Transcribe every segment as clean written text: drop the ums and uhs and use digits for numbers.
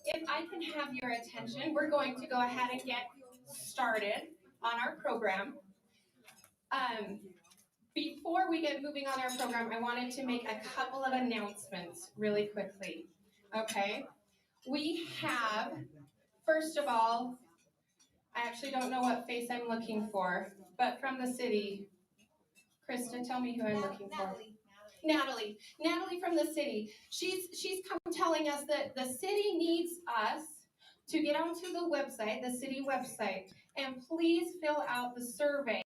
if I can have your attention, we're going to go ahead and get started on our program. Before we get moving on our program, I wanted to make a couple of announcements really quickly. Okay? We have, first of all, I actually don't know what face I'm looking for, but from the city, Krista, tell me who I'm looking for. Natalie from the city. She's come telling us that the city needs us to get onto the website, the city website, and please fill out the survey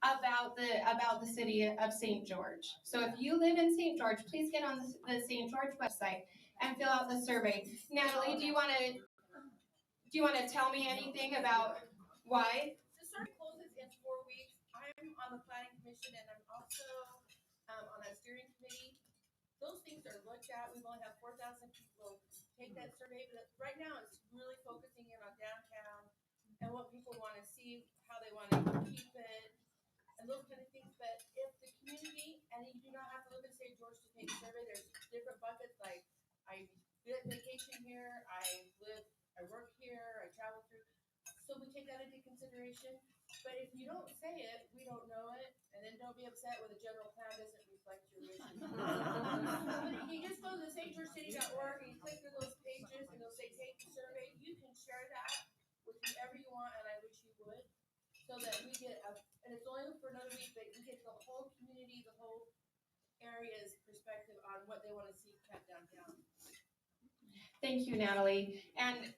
about the city of St. George. So if you live in St. George, please get on the St. George website and fill out the survey. Natalie, do you want to tell me anything about why? The survey closes in 4 weeks. I'm on the planning commission and I'm also on a steering committee. Those things are looked at. We've only had 4,000 people take that survey, but right now it's really focusing in on downtown and what people want to see, how they want to keep it, and those kind of things. But if the community, and you do not have to live in St. George to take a survey, there's different buckets. Like I get vacation here, I work here, I travel through. So we take that into consideration. But if you don't say it, we don't know it, and then don't be upset when the general plan doesn't reflect your wishes. You just go to stgeorgecity.org and you click through those pages and they'll say take the survey. You can share that with whoever you want, and I wish you would, so that we get and it's only for another week, but we get the whole community, the whole area's perspective on what they want to see kept downtown. Thank you, Natalie. And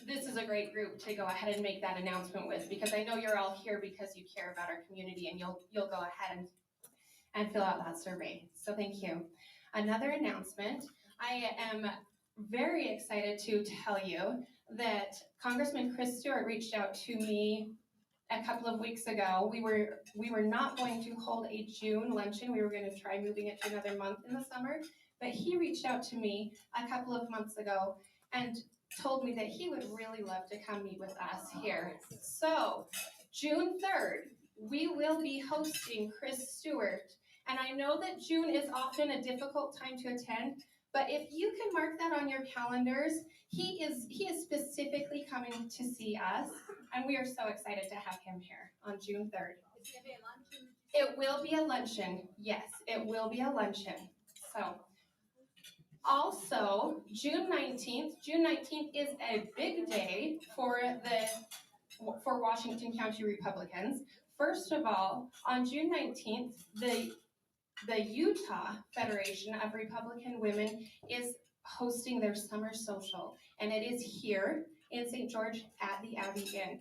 this is a great group to go ahead and make that announcement with, because I know you're all here because you care about our community, and you'll go ahead and fill out that survey. So thank you. Another announcement, I am very excited to tell you that Congressman Chris Stewart reached out to me a couple of weeks ago. We were not going to hold a June luncheon. We were going to try moving it to another month in the summer, but he reached out to me a couple of months ago and told me that he would really love to come meet with us here. So June 3rd, we will be hosting Chris Stewart. And I know that June is often a difficult time to attend, but if you can mark that on your calendars, he is specifically coming to see us, and we are so excited to have him here on June 3rd. Is it going to be a luncheon? It will be a luncheon. Yes, it will be a luncheon. So also, June 19th is a big day for Washington County Republicans. First of all, on June 19th, the Utah Federation of Republican Women is hosting their summer social, and it is here in St. George at the Abbey Inn.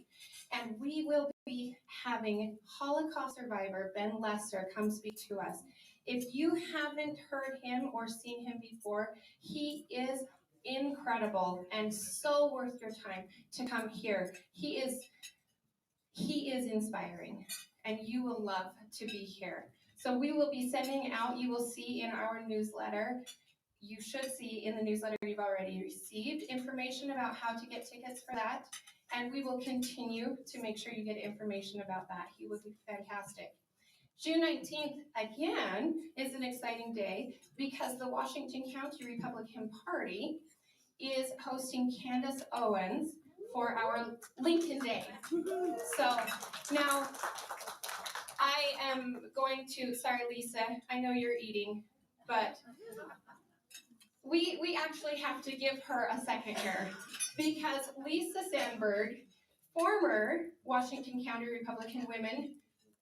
And we will be having Holocaust survivor Ben Lesser come speak to us. If you haven't heard him or seen him before, he is incredible and so worth your time to come here. He is inspiring, and you will love to be here. So we will be sending out, you will see in our newsletter, you should see in the newsletter you've already received information about how to get tickets for that, and we will continue to make sure you get information about that. He will be fantastic. June 19th, again, is an exciting day because the Washington County Republican Party is hosting Candace Owens for our Lincoln Day. So now I am going to, sorry Lisa, I know you're eating, but we actually have to give her a second here, because Lisa Sandberg, former Washington County Republican Women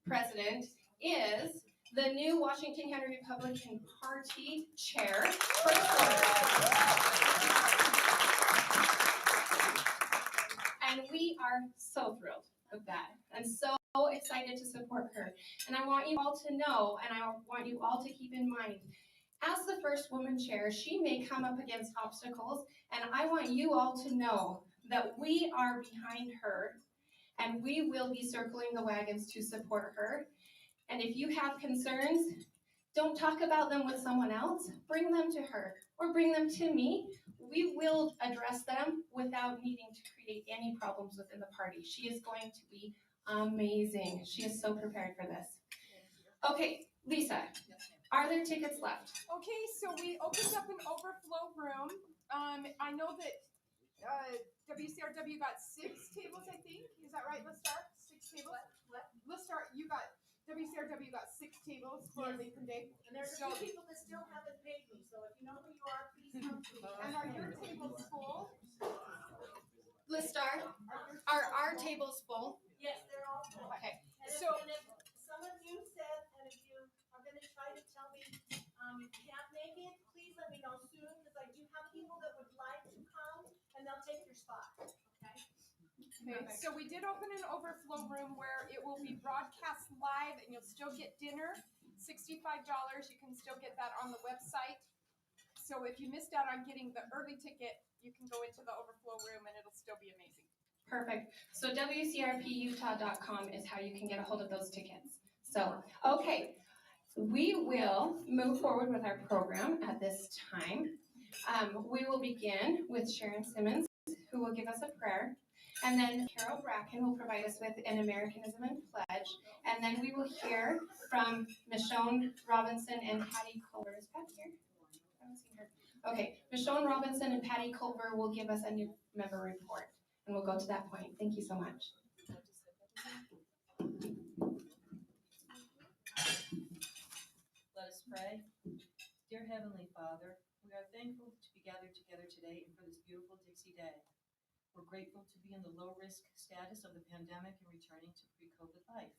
President, is the new Washington County Republican Party Chair. And we are so thrilled with that and so excited to support her. And I want you all to know, and I want you all to keep in mind, as the first woman chair, she may come up against obstacles, and I want you all to know that we are behind her, and we will be circling the wagons to support her. And if you have concerns, don't talk about them with someone else. Bring them to her or bring them to me. We will address them without needing to create any problems within the party. She is going to be amazing. She is so prepared for this. Okay, Lisa, are there tickets left? Okay, so we opened up an overflow room. I know know that WCRW got 6 tables, I think. Is that right, Let's Start? 6 tables? What? Let's Start, WCRW got 6 tables for Lincoln Day. And there's a few people that still haven't paid me, so if you know who you are, please come to me. And are your tables full? Let's start. Are our tables full? Yes, they're all full. Okay. And So- if some of you said, and if you are gonna try to tell me, you can't make it, please let me know soon, because I do have people that would like to come, and they'll take your spot, okay? Okay, so we did open an overflow room where it will be broadcast live and you'll still get dinner. $65. You can still get that on the website. So if you missed out on getting the early ticket, you can go into the overflow room and it'll still be amazing. Perfect. So WCRPUtah.com is how you can get a hold of those tickets. So, okay, we will move forward with our program at this time. We will begin with Sharon Simmons, who will give us a prayer. And then Carol Bracken will provide us with an Americanism and pledge. And then we will hear from Michonne Robinson and Patty Culver. Is Pat here? I haven't seen her. Okay, Michonne Robinson and Patty Culver will give us a new member report. And we'll go to that point. Thank you so much. Let us pray. Dear Heavenly Father, we are thankful to be gathered together today and for this beautiful Dixie Day. We're grateful to be in the low-risk status of the pandemic and returning to pre-COVID life.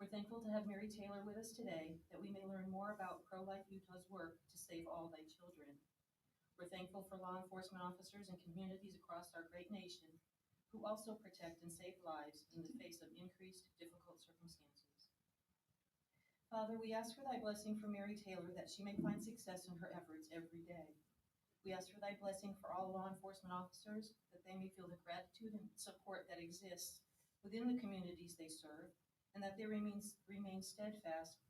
We're thankful to have Mary Taylor with us today, that we may learn more about Pro-Life Utah's work to save all thy children. We're thankful for law enforcement officers and communities across our great nation who also protect and save lives in the face of increased difficult circumstances. Father, we ask for thy blessing for Mary Taylor, that she may find success in her efforts every day. We ask for thy blessing for all law enforcement officers, that they may feel the gratitude and support that exists within the communities they serve, and that they remain steadfast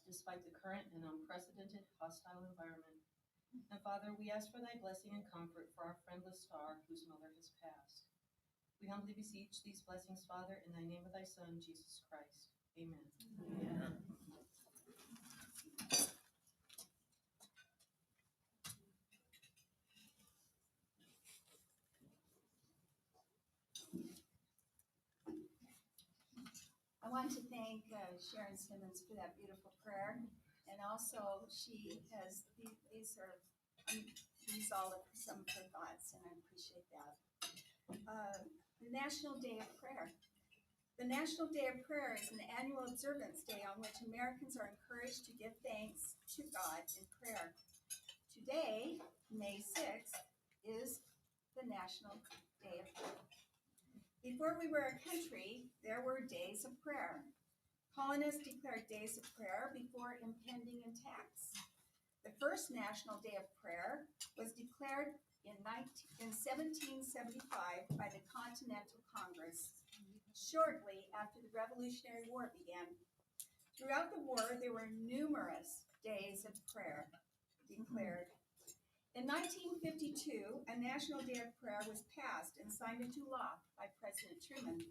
despite the current and unprecedented hostile environment. And Father, we ask for thy blessing and comfort for our friendless star whose mother has passed. We humbly beseech these blessings, Father, in thy name of thy Son, Jesus Christ. Amen. Amen. I want to thank Sharon Simmons for that beautiful prayer, and also she has these all of some of her thoughts, and I appreciate that. The National Day of Prayer. The National Day of Prayer is an annual observance day on which Americans are encouraged to give thanks to God in prayer. Today, May 6th, is the National Day of Prayer. Before we were a country, there were days of prayer. Colonists declared days of prayer before impending attacks. The first National Day of Prayer was declared in 1775 by the Continental Congress, shortly after the Revolutionary War began. Throughout the war, there were numerous days of prayer declared. In 1952, a National Day of Prayer was passed and signed into law by President Truman.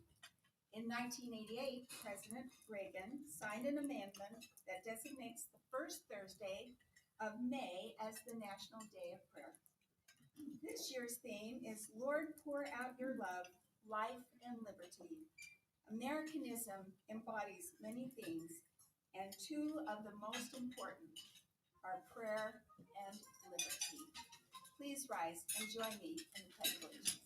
In 1988, President Reagan signed an amendment that designates the first Thursday of May as the National Day of Prayer. This year's theme is Lord, pour out your love, life, and liberty. Americanism embodies many things, and two of the most important are prayer and liberty. Please rise and join me in the Pledge of Allegiance.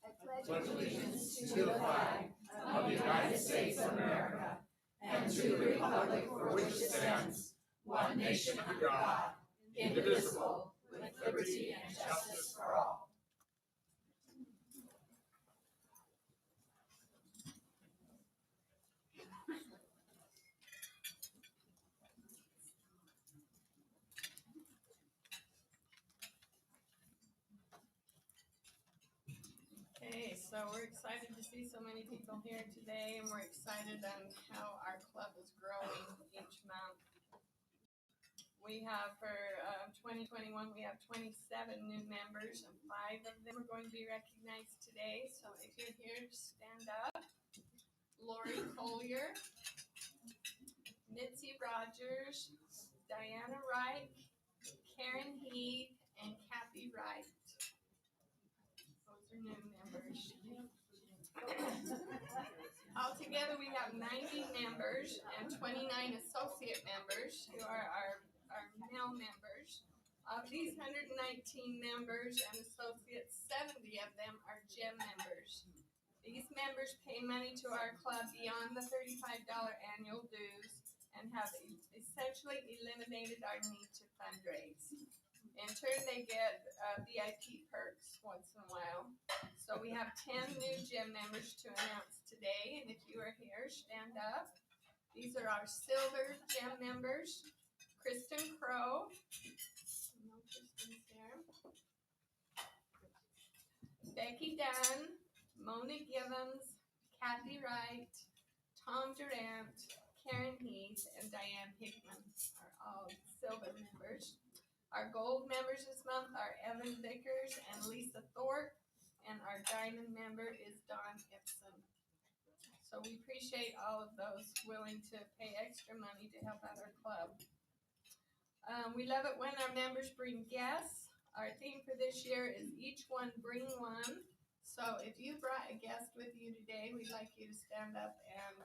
I pledge allegiance to the flag of the United States of America and to the republic for which it stands, one nation under God, indivisible, with liberty and justice for all. Okay, so we're excited to see so many people here today, and we're excited on how our club is growing each month. We have for 2021, we have 27 new members, and 5 of them are going to be recognized today. So if you're here, stand up. Lori Collier, Mitzi Rogers, Diana Wright, Karen Heath, and Kathy Wright. Those are new members. Altogether, we have 90 members and 29 associate members who are our male members. Of these 119 members and associates, 70 of them are gym members. These members pay money to our club beyond the $35 annual dues and have essentially eliminated our need to fundraise. In turn, they get VIP perks once in a while. So we have 10 new gym members to announce today, and if you are here, stand up. These are our silver gym members: Kristen Crow. No Kristen's there. Becky Dunn, Mona Givens, Kathy Wright, Tom Durant, Karen Heath, and Diane Hickman are all silver members. Our gold members this month are Evan Vickers and Lisa Thorpe, and our diamond member is Dawn Gibson. So we appreciate all of those willing to pay extra money to help out our club. We love it when our members bring guests. Our theme for this year is each one bring one. So if you brought a guest with you today, we'd like you to stand up and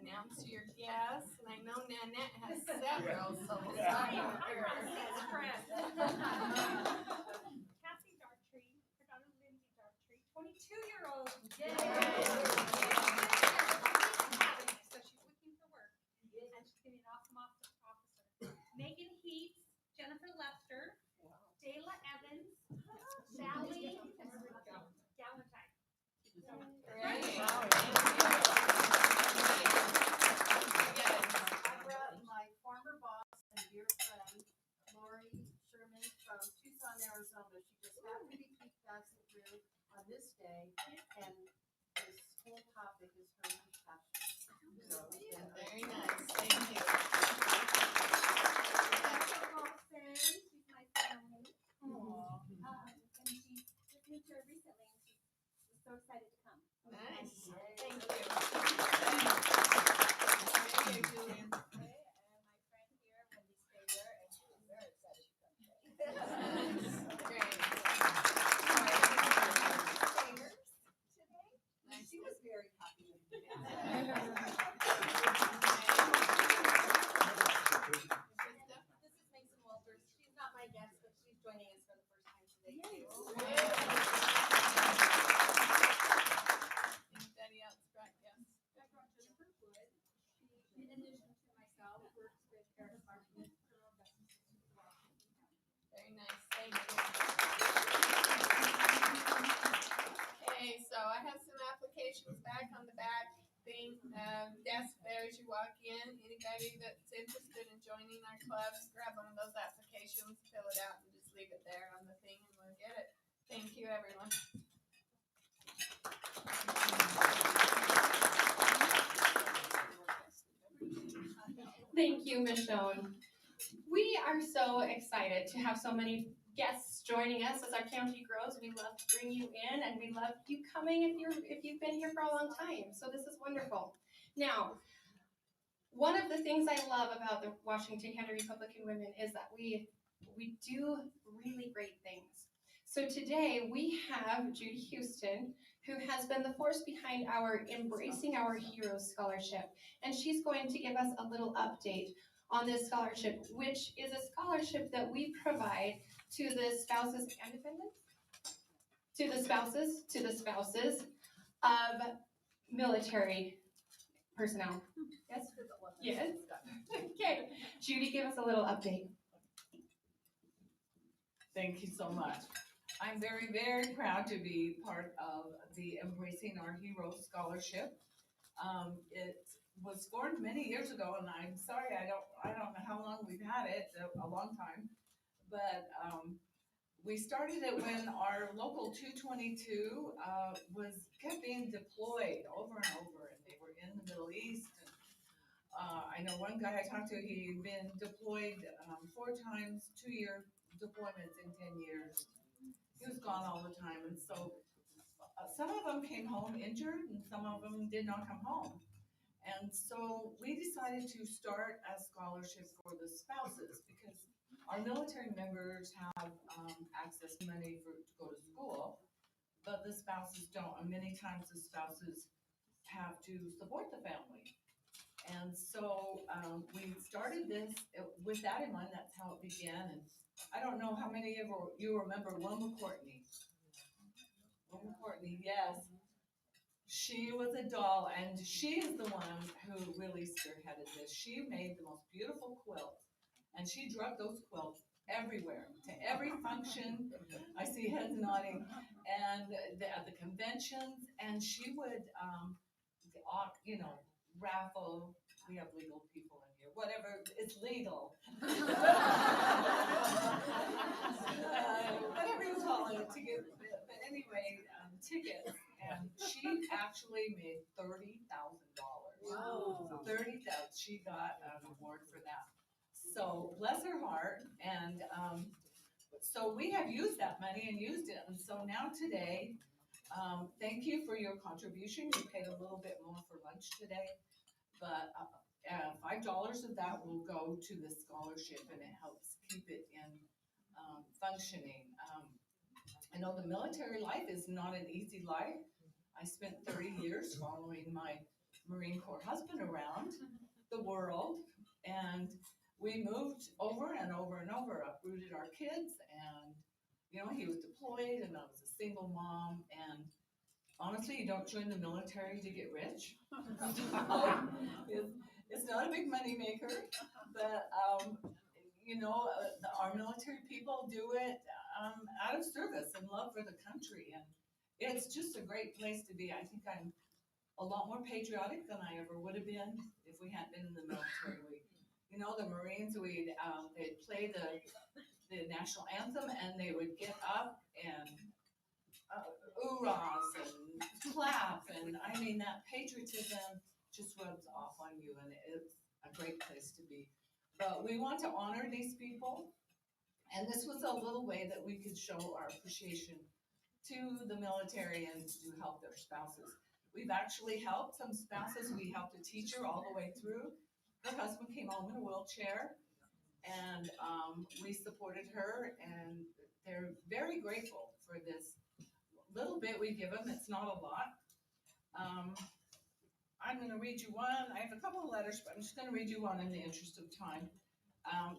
announce your guests. And I know Nanette has several, so we'll start with her. Cassie Dartree, her daughter Lindsay Dartree, 22-year-old. Yay! So she's looking for work, and she's gonna be an awesome officer. Megan Heath, Jennifer Lester, Dayla Evans, Sally Galentine. Great. I brought my former boss and dear friend, Lori Sherman from Tucson, Arizona. She just happened to be passing through on this day, and this whole topic is her passion. So, Very nice. Thank you. Rebecca Wilson, she's my family. And she just moved here recently, and she was so excited to come. Nice. Thank you. Thank you, Julian. And my friend here, Wendy Taylor, and she was very excited to come today. Great. Nice. She was very happy with me. This is Mason Walters. She's not my guest, but she's joining us for the first time today too. Anybody else brought guests? I brought Jennifer Wood. She, in addition to myself, works with Eric Martin. Very nice. Thank you. Okay, so I have some applications back on the back thing, desk there as you walk in. Anybody that's interested in joining our club, grab one of those applications, fill it out, and just leave it there on the thing, and we'll get it. Thank you, everyone. Thank you, Michonne. We are so excited to have so many guests joining us as our county grows. We love to bring you in, and we love you coming if you've been here for a long time. So this is wonderful. Now, one of the things I love about the Washington County Republican Women is that we do really great things. So today we have Judy Houston, who has been the force behind our Embracing Our Heroes scholarship, and she's going to give us a little update on this scholarship, which is a scholarship that we provide to the spouses and dependents? To the spouses of military personnel. Yes? Yes? Okay. Judy, give us a little update. Thank you so much. I'm very, very proud to be part of the Embracing Our Heroes Scholarship. It was formed many years ago, and I'm sorry, I don't know how long we've had it, a long time. But we started it when our local 222 kept being deployed over and over, and they were in the Middle East. And, I know one guy I talked to, he'd been deployed 4 times, 2-year deployments in 10 years. He was gone all the time, and so some of them came home injured, and some of them did not come home. And so we decided to start a scholarship for the spouses because our military members have access to money to go to school, but the spouses don't. And many times the spouses have to support the family. And so we started this with that in mind. That's how it began. And I don't know how many of you remember Wilma Courtney. Wilma Courtney, yes. She was a doll, and she is the one who really spearheaded this. She made the most beautiful quilts, and she drug those quilts everywhere, to every function. I see heads nodding, and at the conventions, and she would, raffle. We have legal people in here. Whatever, it's legal. Whatever you call it, to get. But anyway, tickets. And she actually made $30,000. Wow. 30,000. She got an award for that. So bless her heart. And so we have used that money and used it. And so now today, thank you for your contribution. You paid a little bit more for lunch today, but $5 of that will go to the scholarship, and it helps keep it in functioning. I know the military life is not an easy life. I spent 30 years following my Marine Corps husband around the world, and we moved over and over and over, uprooted our kids, and, he was deployed, and I was a single mom, and honestly, you don't join the military to get rich. It's not a big money maker, but, our military people do it out of service and love for the country, and it's just a great place to be. I think I'm a lot more patriotic than I ever would have been if we hadn't been in the military. The Marines, they'd play the national anthem, and they would get up and oorahs and clap, and I mean, that patriotism just rubs off on you, and it's a great place to be. But we want to honor these people, and this was a little way that we could show our appreciation to the military and to help their spouses. We've actually helped some spouses. We helped a teacher all the way through. Her husband came home in a wheelchair, and we supported her, and they're very grateful for this little bit we give them. It's not a lot. I'm going to read you one. I have a couple of letters, but I'm just going to read you one in the interest of time.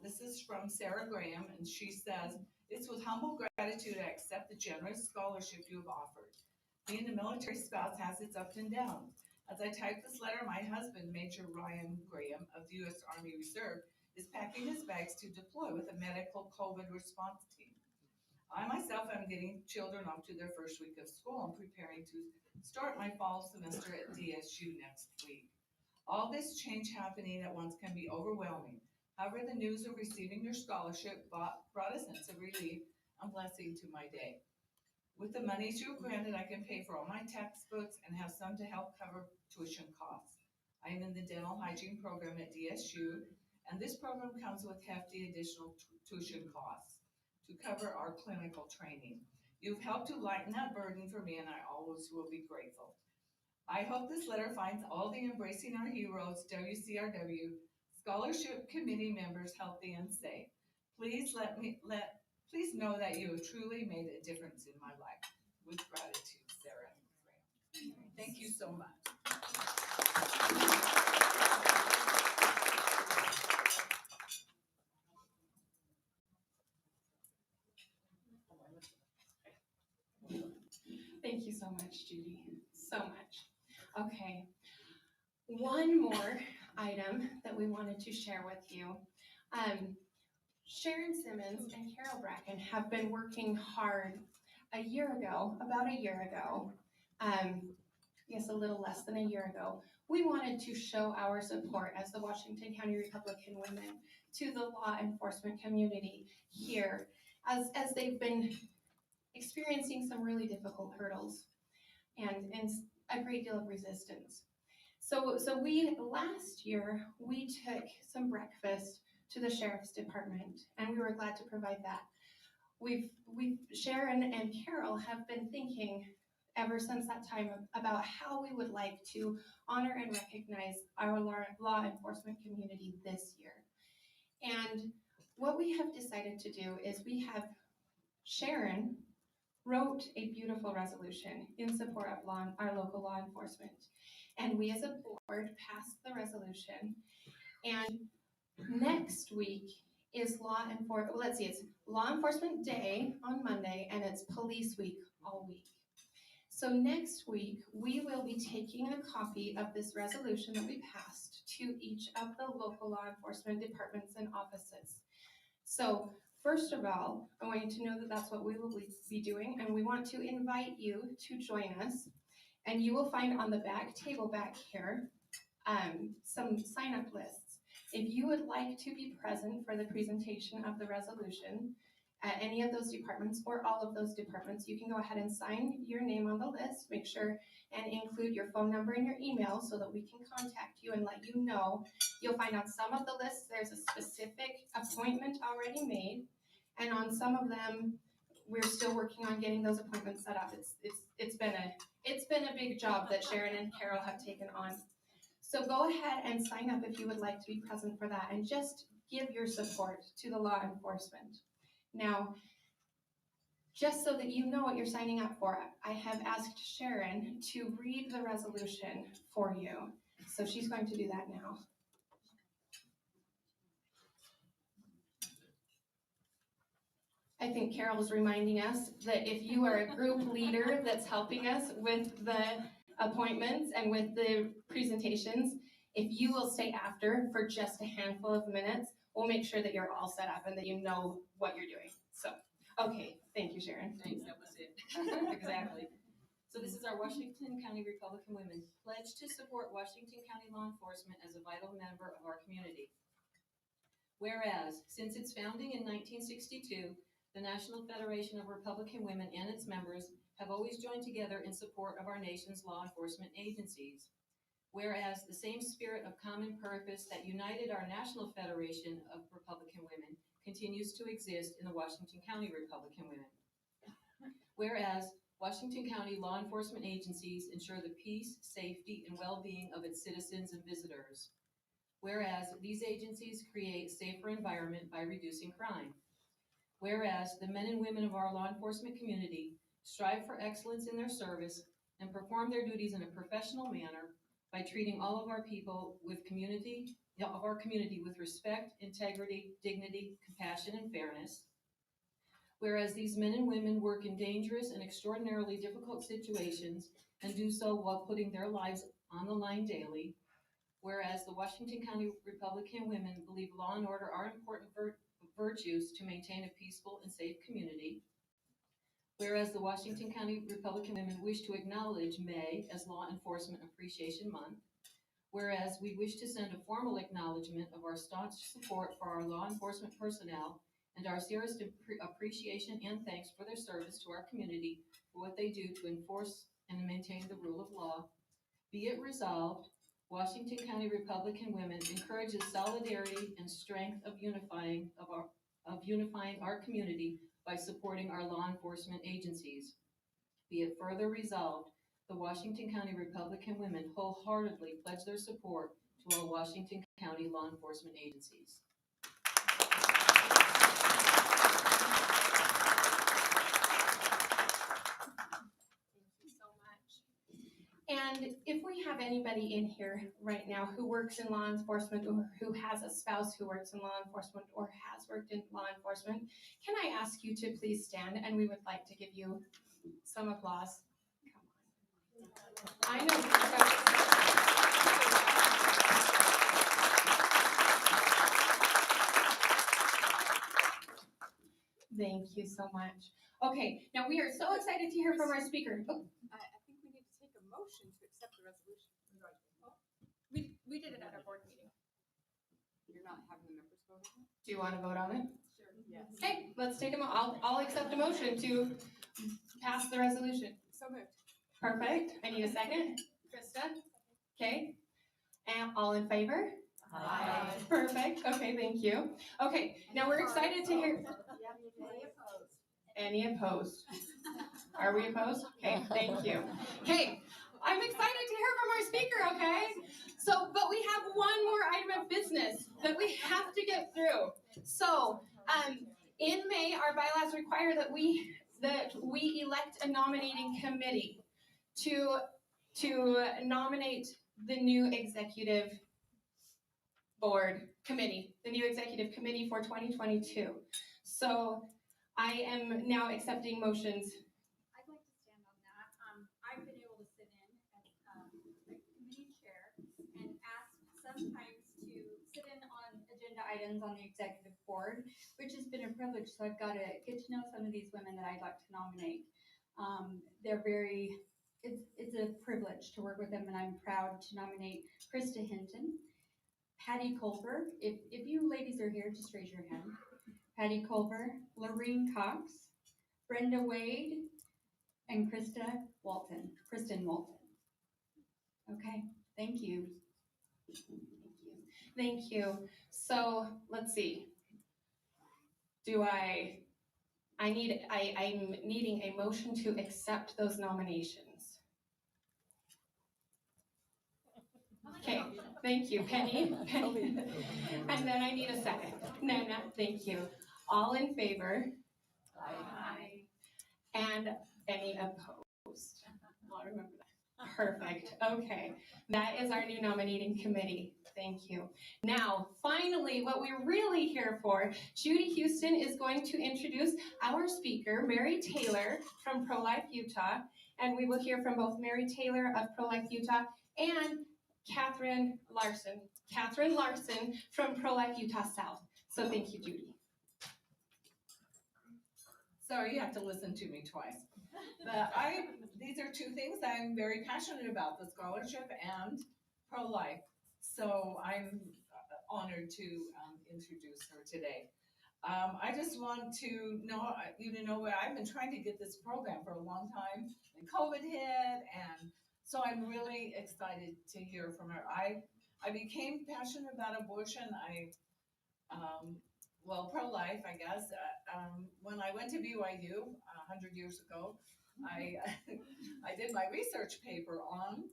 This is from Sarah Graham, and she says, "It's with humble gratitude I accept the generous scholarship you have offered. Being a military spouse has its ups and downs. As I type this letter, my husband, Major Ryan Graham of the U.S. Army Reserve, is packing his bags to deploy with a medical COVID response team. I myself am getting children off to their first week of school and preparing to start my fall semester at DSU next week. All this change happening at once can be overwhelming. However, the news of receiving your scholarship brought a sense of relief and blessing to my day. With the monies you have granted, I can pay for all my textbooks and have some to help cover tuition costs. I am in the dental hygiene program at DSU, and this program comes with hefty additional tuition costs to cover our clinical training. You've helped to lighten that burden for me, and I always will be grateful. I hope this letter finds all the Embracing Our Heroes WCRW Scholarship Committee members healthy and safe. Please know that you have truly made a difference in my life. With gratitude, Sarah. Thank you so much." Thank you so much, Judy. So much. Okay. One more item that we wanted to share with you. Sharon Simmons and Carol Bracken have been working hard about a year ago, yes, a little less than a year ago. We wanted to show our support as the Washington County Republican Women to the law enforcement community here as they've been experiencing some really difficult hurdles and a great deal of resistance. So last year we took some breakfast to the Sheriff's Department, and we were glad to provide that. Sharon and Carol have been thinking ever since that time about how we would like to honor and recognize our law enforcement community this year. And what we have decided to do is Sharon wrote a beautiful resolution in support of our local law enforcement. And we as a board passed the resolution. And next week is it's Law Enforcement Day on Monday, and it's Police Week all week. So next week, we will be taking a copy of this resolution that we passed to each of the local law enforcement departments and offices. So first of all, I want you to know that that's what we will be doing, and we want to invite you to join us. And you will find on the back table back here some sign-up lists. If you would like to be present for the presentation of the resolution at any of those departments or all of those departments, you can go ahead and sign your name on the list. Make sure and include your phone number and your email so that we can contact you and let you know. You'll find on some of the lists there's a specific appointment already made, and on some of them we're still working on getting those appointments set up. It's been a big job that Sharon and Carol have taken on. So go ahead and sign up if you would like to be present for that, and just give your support to the law enforcement. Now, just so that you know what you're signing up for, I have asked Sharon to read the resolution for you. So she's going to do that now. I think Carol is reminding us that if you are a group leader that's helping us with the appointments and with the presentations, if you will stay after for just a handful of minutes, we'll make sure that you're all set up and that you know what you're doing. So, okay, thank you, Sharon. Thanks, that was it. Exactly. So this is our Washington County Republican Women pledge to support Washington County law enforcement as a vital member of our community. Whereas, since its founding in 1962, the National Federation of Republican Women and its members have always joined together in support of our nation's law enforcement agencies. Whereas the same spirit of common purpose that united our National Federation of Republican Women continues to exist in the Washington County Republican Women. Whereas Washington County law enforcement agencies ensure the peace, safety, and well-being of its citizens and visitors. Whereas these agencies create a safer environment by reducing crime. Whereas the men and women of our law enforcement community strive for excellence in their service and perform their duties in a professional manner by treating all of our people with our community with respect, integrity, dignity, compassion, and fairness. Whereas these men and women work in dangerous and extraordinarily difficult situations and do so while putting their lives on the line daily. Whereas the Washington County Republican women believe law and order are important virtues to maintain a peaceful and safe community. Whereas the Washington County Republican women wish to acknowledge May as Law Enforcement Appreciation Month. Whereas we wish to send a formal acknowledgement of our staunch support for our law enforcement personnel and our sincerest appreciation and thanks for their service to our community for what they do to enforce and maintain the rule of law. Be it resolved, Washington County Republican Women encourages solidarity and strength of unifying our community by supporting our law enforcement agencies. Be it further resolved, the Washington County Republican Women wholeheartedly pledge their support to all Washington County law enforcement agencies. And if we have anybody in here right now who works in law enforcement or who has a spouse who works in law enforcement or has worked in law enforcement, can I ask you to please stand, and we would like to give you some applause. Come on. I know. Thank you so much. Okay, now we are so excited to hear from our speaker. Oh. I think we need to take a motion to accept the resolution. We did it at our board meeting. You're not having the members vote on it? Do you want to vote on it? Sure. Yes. Okay, let's take I'll accept a motion to pass the resolution. So moved. Perfect. I need a second. Krista? Okay. And all in favor? Aye. Perfect. Okay, thank you. Okay, now we're excited to hear. May opposed. Any opposed? Are we opposed? Okay, thank you. Okay, I'm excited to hear from our speaker, okay? So, but we have one more item of business that we have to get through. So, in May, our bylaws require that we elect a nominating committee to nominate the new executive board committee, the new executive committee for 2022. So I am now accepting motions. I'd like to stand on that. I've been able to sit in as the committee chair and ask sometimes to sit in on agenda items on the executive board, which has been a privilege. So I've got to get to know some of these women that I'd like to nominate. It's a privilege to work with them, and I'm proud to nominate Krista Hinton, Patty Culver. If you ladies are here, just raise your hand. Patty Culver, Lorene Cox, Brenda Wade, and Kristen Walton. Okay, thank you. Thank you. So let's see. I'm needing a motion to accept those nominations. Okay, thank you, Penny. And then I need a second. Nana, thank you. All in favor? Aye. And any opposed? I'll remember that. Perfect, okay. That is our new nominating committee. Thank you. Now, finally, what we're really here for, Judy Houston is going to introduce our speaker, Mary Taylor from Pro-Life Utah, and we will hear from both Mary Taylor of Pro-Life Utah and Catherine Larson from Pro-Life Utah South. So thank you, Judy. Sorry, you have to listen to me twice. But these are two things I'm very passionate about, the scholarship and pro-life. So I'm honored to introduce her today. I just want to know, I've been trying to get this program for a long time, and COVID hit, and so I'm really excited to hear from her. I became passionate about abortion. Pro-life, I guess. When I went to BYU 100 years ago, I I did my research paper on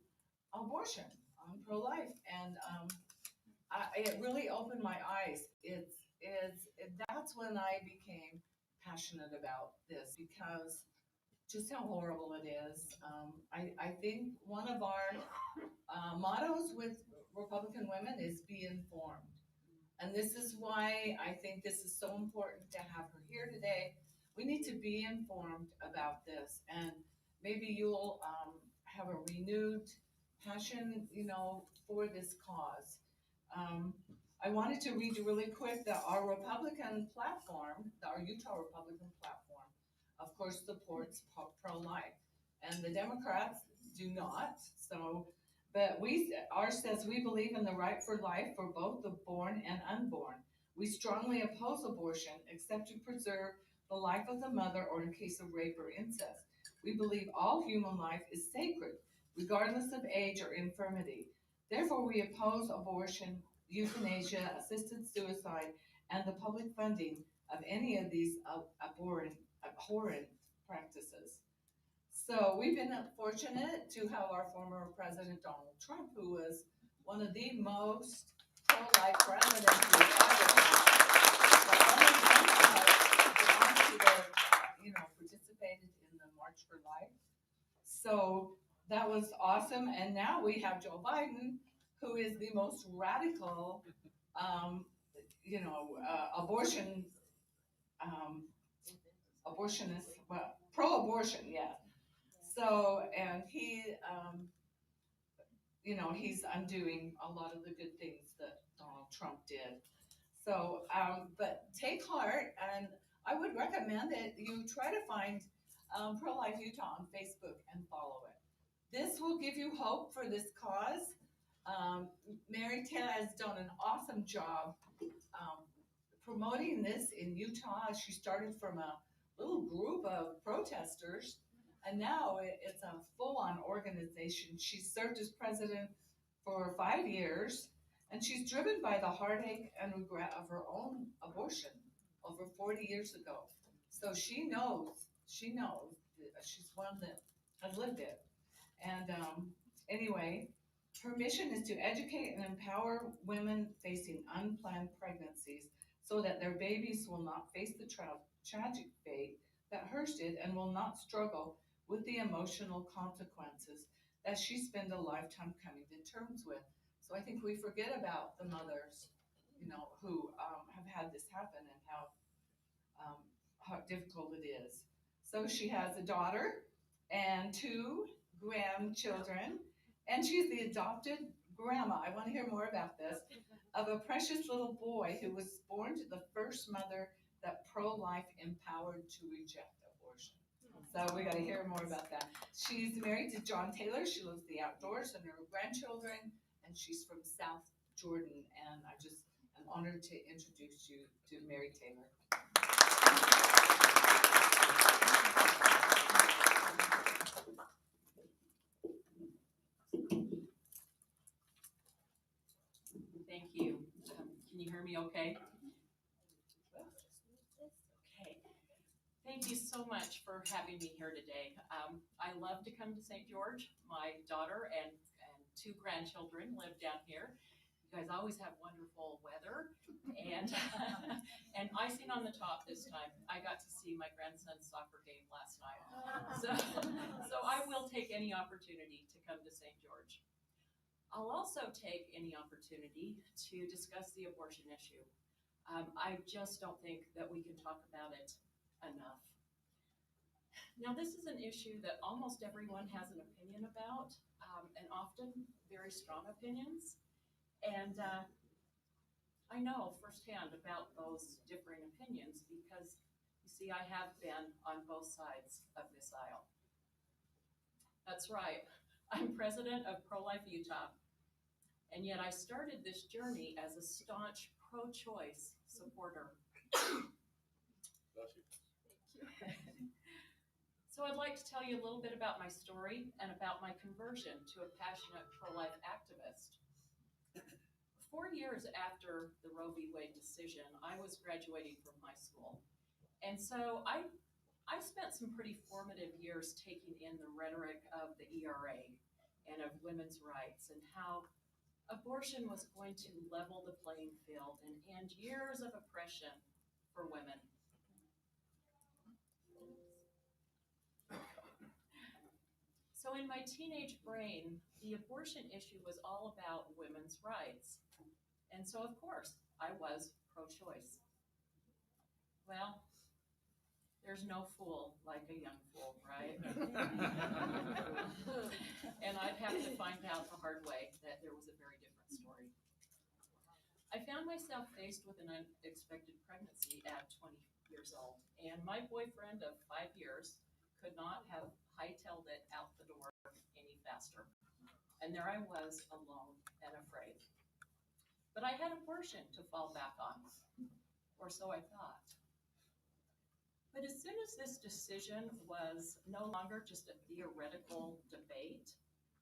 abortion, on pro-life, and it really opened my eyes. That's when I became passionate about this, because just how horrible it is. I think one of our mottos with Republican women is be informed. And this is why I think this is so important to have her here today. We need to be informed about this, and maybe you'll have a renewed passion, for this cause. I wanted to read you really quick that our Republican platform, our Utah Republican platform, of course, supports pro-life, and the Democrats do not. But ours says we believe in the right for life for both the born and unborn. We strongly oppose abortion except to preserve the life of the mother or in case of rape or incest. We believe all human life is sacred, regardless of age or infirmity. Therefore, we oppose abortion, euthanasia, assisted suicide, and the public funding of any of these abhorrent practices. So we've been fortunate to have our former President Donald Trump, who was one of the most pro-life presidents we've ever had. The only Democrats participated in the March for Life. So that was awesome. And now we have Joe Biden, who is the most radical, abortionist, pro-abortion, yeah. So, and he's undoing a lot of the good things that Donald Trump did. So, but take heart, and I would recommend that you try to find Pro-Life Utah on Facebook and follow it. This will give you hope for this cause. Mary Taylor has done an awesome job promoting this in Utah. She started from a little group of protesters, and now it's a full-on organization. She served as president for 5 years, and she's driven by the heartache and regret of her own abortion over 40 years ago. So she knows, she's one that has lived it. And anyway, her mission is to educate and empower women facing unplanned pregnancies so that their babies will not face the tragic fate that hers did and will not struggle with the emotional consequences that she spent a lifetime coming to terms with. So I think we forget about the mothers, who have had this happen and how difficult it is. So she has a daughter and 2 grandchildren, and she's the adopted grandma. I want to hear more about this, of a precious little boy who was born to the first mother that pro-life empowered to reject abortion. So we got to hear more about that. She's married to John Taylor. She loves the outdoors and her grandchildren, and she's from South Jordan. And I just am honored to introduce you to Mary Taylor. Thank you. Can you hear me okay? Okay. Thank you so much for having me here today. I love to come to St. George. My daughter and 2 grandchildren live down here. You guys always have wonderful weather and and icing on the top this time. I got to see my grandson's soccer game last night. So I will take any opportunity to come to St. George. I'll also take any opportunity to discuss the abortion issue. I just don't think that we can talk about it enough. Now, this is an issue that almost everyone has an opinion about, and often very strong opinions. And I know firsthand about those differing opinions because, you see, I have been on both sides of this aisle. That's right. I'm president of Pro-Life Utah. And yet I started this journey as a staunch pro-choice supporter. So I'd like to tell you a little bit about my story and about my conversion to a passionate pro-life activist. 4 years after the Roe v. Wade decision, I was graduating from high school. And so I spent some pretty formative years taking in the rhetoric of the ERA and of women's rights and how abortion was going to level the playing field and end years of oppression for women. So in my teenage brain, the abortion issue was all about women's rights. And so, of course, I was pro-choice. Well, there's no fool like a young fool, right? And I'd have to find out the hard way that there was a very different story. I found myself faced with an unexpected pregnancy at 20 years old, and my boyfriend of 5 years could not have hightailed it out the door any faster. And there I was, alone and afraid. But I had abortion to fall back on, or so I thought. But as soon as this decision was no longer just a theoretical debate,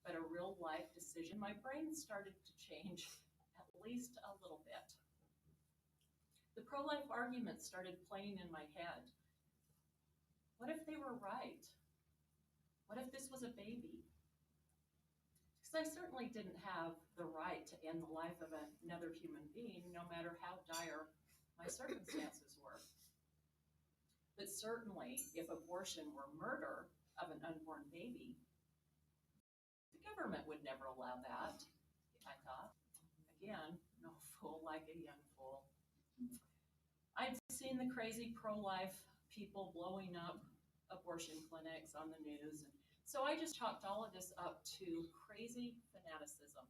but a real life decision, my brain started to change at least a little bit. The pro-life arguments started playing in my head. What if they were right? What if this was a baby? Because I certainly didn't have the right to end the life of another human being, no matter how dire my circumstances were. But certainly, if abortion were murder of an unborn baby, the government would never allow that, I thought. Again, no fool like a young fool. I'd seen the crazy pro-life people blowing up abortion clinics on the news, and so I just chalked all of this up to crazy fanaticism,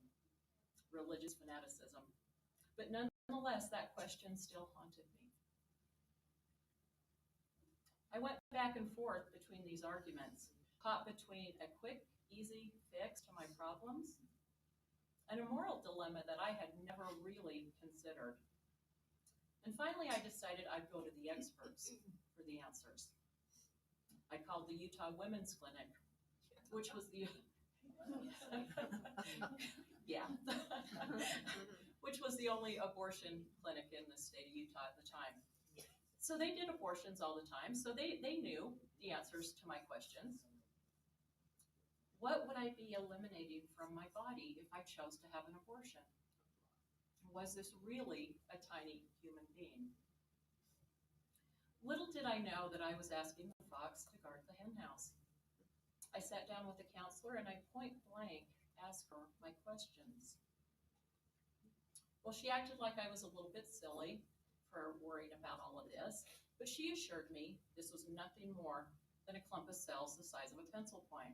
religious fanaticism. But nonetheless, that question still haunted me. I went back and forth between these arguments, caught between a quick, easy fix to my problems and a moral dilemma that I had never really considered. And finally, I decided I'd go to the experts for the answers. I called the Utah Women's Clinic, which was the which was the only abortion clinic in the state of Utah at the time. So they did abortions all the time, so they knew the answers to my questions. What would I be eliminating from my body if I chose to have an abortion? Was this really a tiny human being? Little did I know that I was asking the fox to guard the hen house. I sat down with the counselor and I point blank asked her my questions. Well, she acted like I was a little bit silly for worrying about all of this, but she assured me this was nothing more than a clump of cells the size of a pencil point.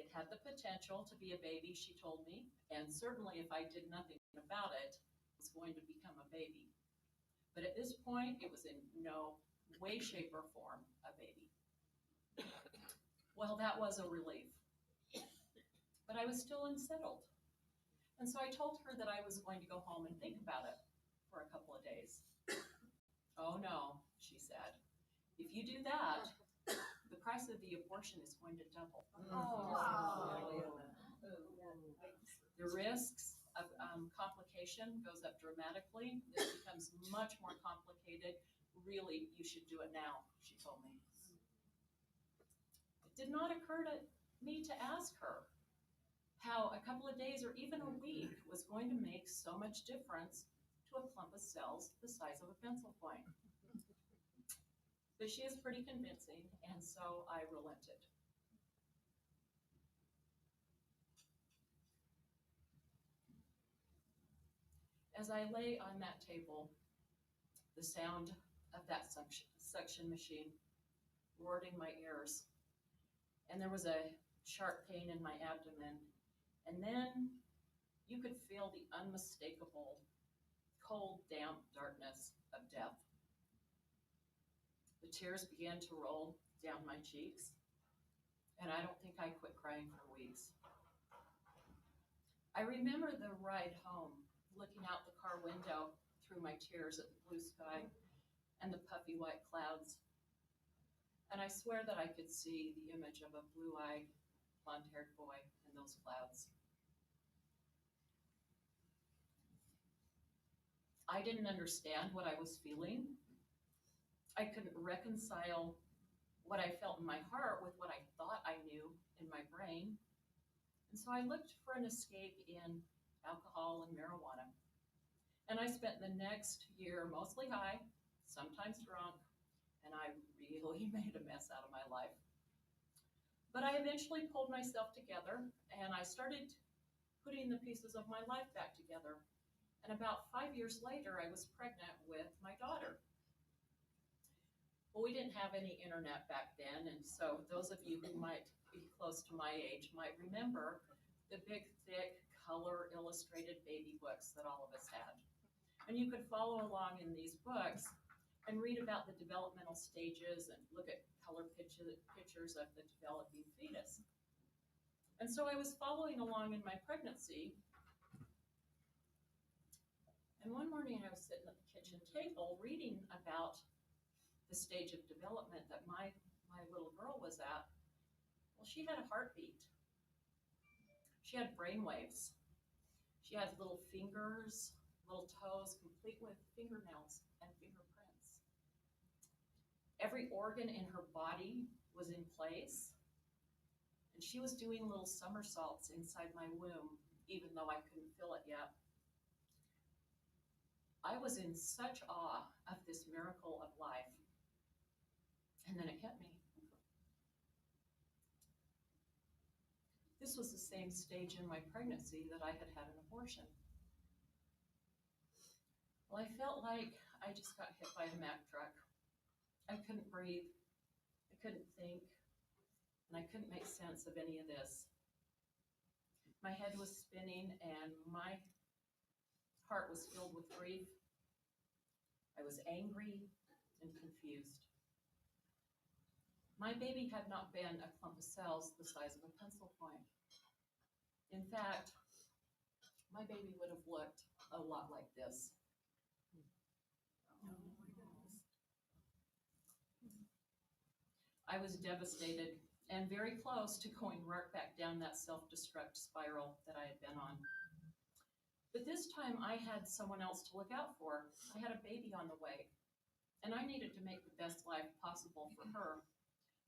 It had the potential to be a baby, she told me, and certainly if I did nothing about it, it was going to become a baby. But at this point, it was in no way, shape, or form a baby. Well, that was a relief. But I was still unsettled. And so I told her that I was going to go home and think about it for a couple of days. Oh no, she said. If you do that, the price of the abortion is going to double. The risks of complication goes up dramatically. This becomes much more complicated. Really, you should do it now, she told me. It did not occur to me to ask her how a couple of days or even a week was going to make so much difference to a clump of cells the size of a pencil point. But she is pretty convincing, and so I relented. As I lay on that table, the sound of that suction machine roared in my ears, and there was a sharp pain in my abdomen, and then you could feel the unmistakable cold, damp darkness of death. The tears began to roll down my cheeks, and I don't think I quit crying for weeks. I remember the ride home, looking out the car window through my tears at the blue sky and the puffy white clouds. And I swear that I could see the image of a blue-eyed, blonde-haired boy in those clouds. I didn't understand what I was feeling. I couldn't reconcile what I felt in my heart with what I thought I knew in my brain. And so I looked for an escape in alcohol and marijuana. And I spent the next year mostly high, sometimes drunk, and I really made a mess out of my life. But I eventually pulled myself together, and I started putting the pieces of my life back together. And about 5 years later, I was pregnant with my daughter. Well, we didn't have any internet back then, and so those of you who might be close to my age might remember the big, thick, color illustrated baby books that all of us had. And you could follow along in these books and read about the developmental stages and look at color pictures of the developing fetus. And so I was following along in my pregnancy, and one morning I was sitting at the kitchen table reading about the stage of development that my little girl was at. Well, she had a heartbeat. She had brain waves. She had little fingers, little toes, complete with fingernails and fingerprints. Every organ in her body was in place, and she was doing little somersaults inside my womb, even though I couldn't feel it yet. I was in such awe of this miracle of life, and then it hit me. This was the same stage in my pregnancy that I had had an abortion. Well, I felt like I just got hit by a Mack truck. I couldn't breathe, I couldn't think, and I couldn't make sense of any of this. My head was spinning and my heart was filled with grief. I was angry and confused. My baby had not been a clump of cells the size of a pencil point. In fact, my baby would have looked a lot like this. I was devastated and very close to going right back down that self-destruct spiral that I had been on. But this time I had someone else to look out for. I had a baby on the way. And I needed to make the best life possible for her.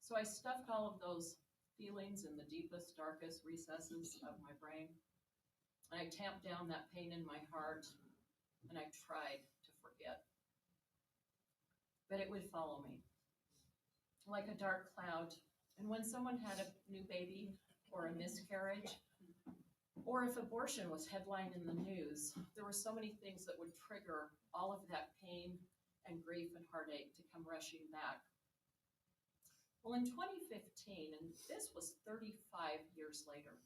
So I stuffed all of those feelings in the deepest, darkest recesses of my brain. And I tamped down that pain in my heart, and I tried to forget. But it would follow me like a dark cloud. And when someone had a new baby or a miscarriage, or if abortion was headlined in the news, there were so many things that would trigger all of that pain and grief and heartache to come rushing back. Well, in 2015, and this was 35 years later,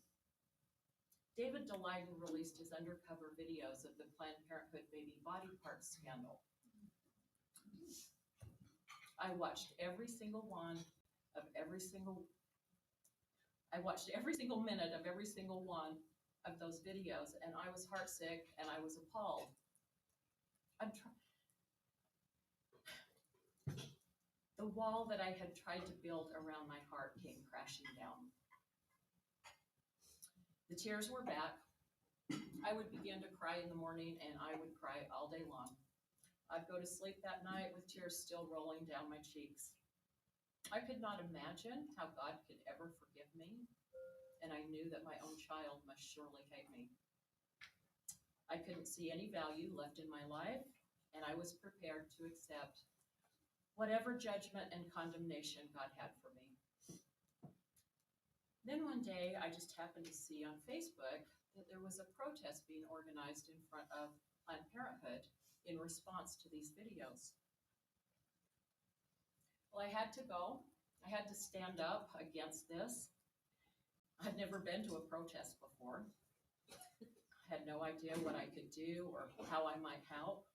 David Daleiden released his undercover videos of the Planned Parenthood baby body parts scandal. I watched every single minute of every single one of those videos, and I was heartsick and I was appalled. The wall that I had tried to build around my heart came crashing down. The tears were back. I would begin to cry in the morning, and I would cry all day long. I'd go to sleep that night with tears still rolling down my cheeks. I could not imagine how God could ever forgive me, and I knew that my own child must surely hate me. I couldn't see any value left in my life, and I was prepared to accept whatever judgment and condemnation God had for me. Then one day, I just happened to see on Facebook that there was a protest being organized in front of Planned Parenthood in response to these videos. Well, I had to go. I had to stand up against this. I'd never been to a protest before. I had no idea what I could do or how I might help.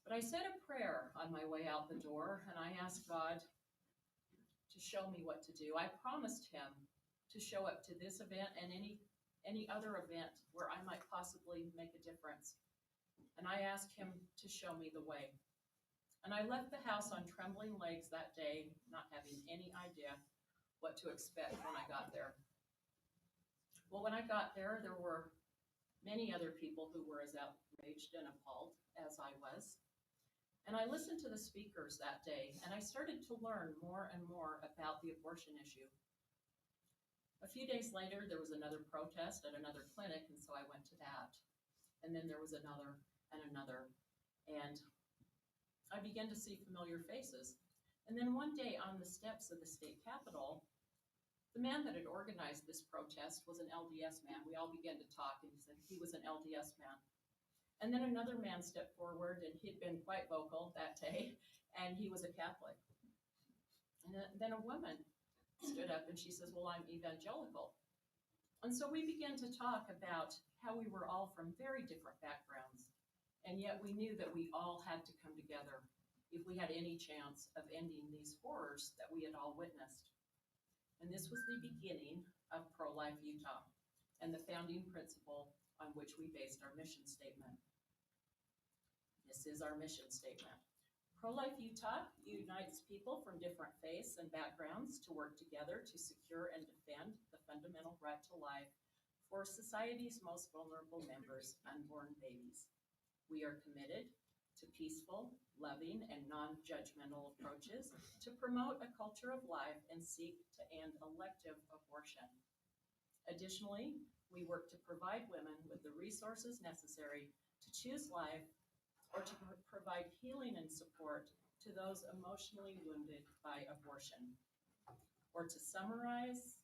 But I said a prayer on my way out the door, and I asked God to show me what to do. I promised him to show up to this event and any other event where I might possibly make a difference. And I asked him to show me the way. And I left the house on trembling legs that day, not having any idea what to expect when I got there. Well, when I got there, there were many other people who were as outraged and appalled as I was. And I listened to the speakers that day, and I started to learn more and more about the abortion issue. A few days later, there was another protest at another clinic, and so I went to that. And then there was another and another. And I began to see familiar faces. And then one day on the steps of the state capitol, the man that had organized this protest was an LDS man. We all began to talk, and he said he was an LDS man. And then another man stepped forward, and he'd been quite vocal that day, and he was a Catholic. And then a woman stood up, and she says, well, I'm evangelical. And so we began to talk about how we were all from very different backgrounds, and yet we knew that we all had to come together if we had any chance of ending these horrors that we had all witnessed. And this was the beginning of Pro-Life Utah and the founding principle on which we based our mission statement. This is our mission statement. Pro-Life Utah unites people from different faiths and backgrounds to work together to secure and defend the fundamental right to life for society's most vulnerable members, unborn babies. We are committed to peaceful, loving, and non-judgmental approaches to promote a culture of life and seek to end elective abortion. Additionally, we work to provide women with the resources necessary to choose life or to provide healing and support to those emotionally wounded by abortion. Or to summarize,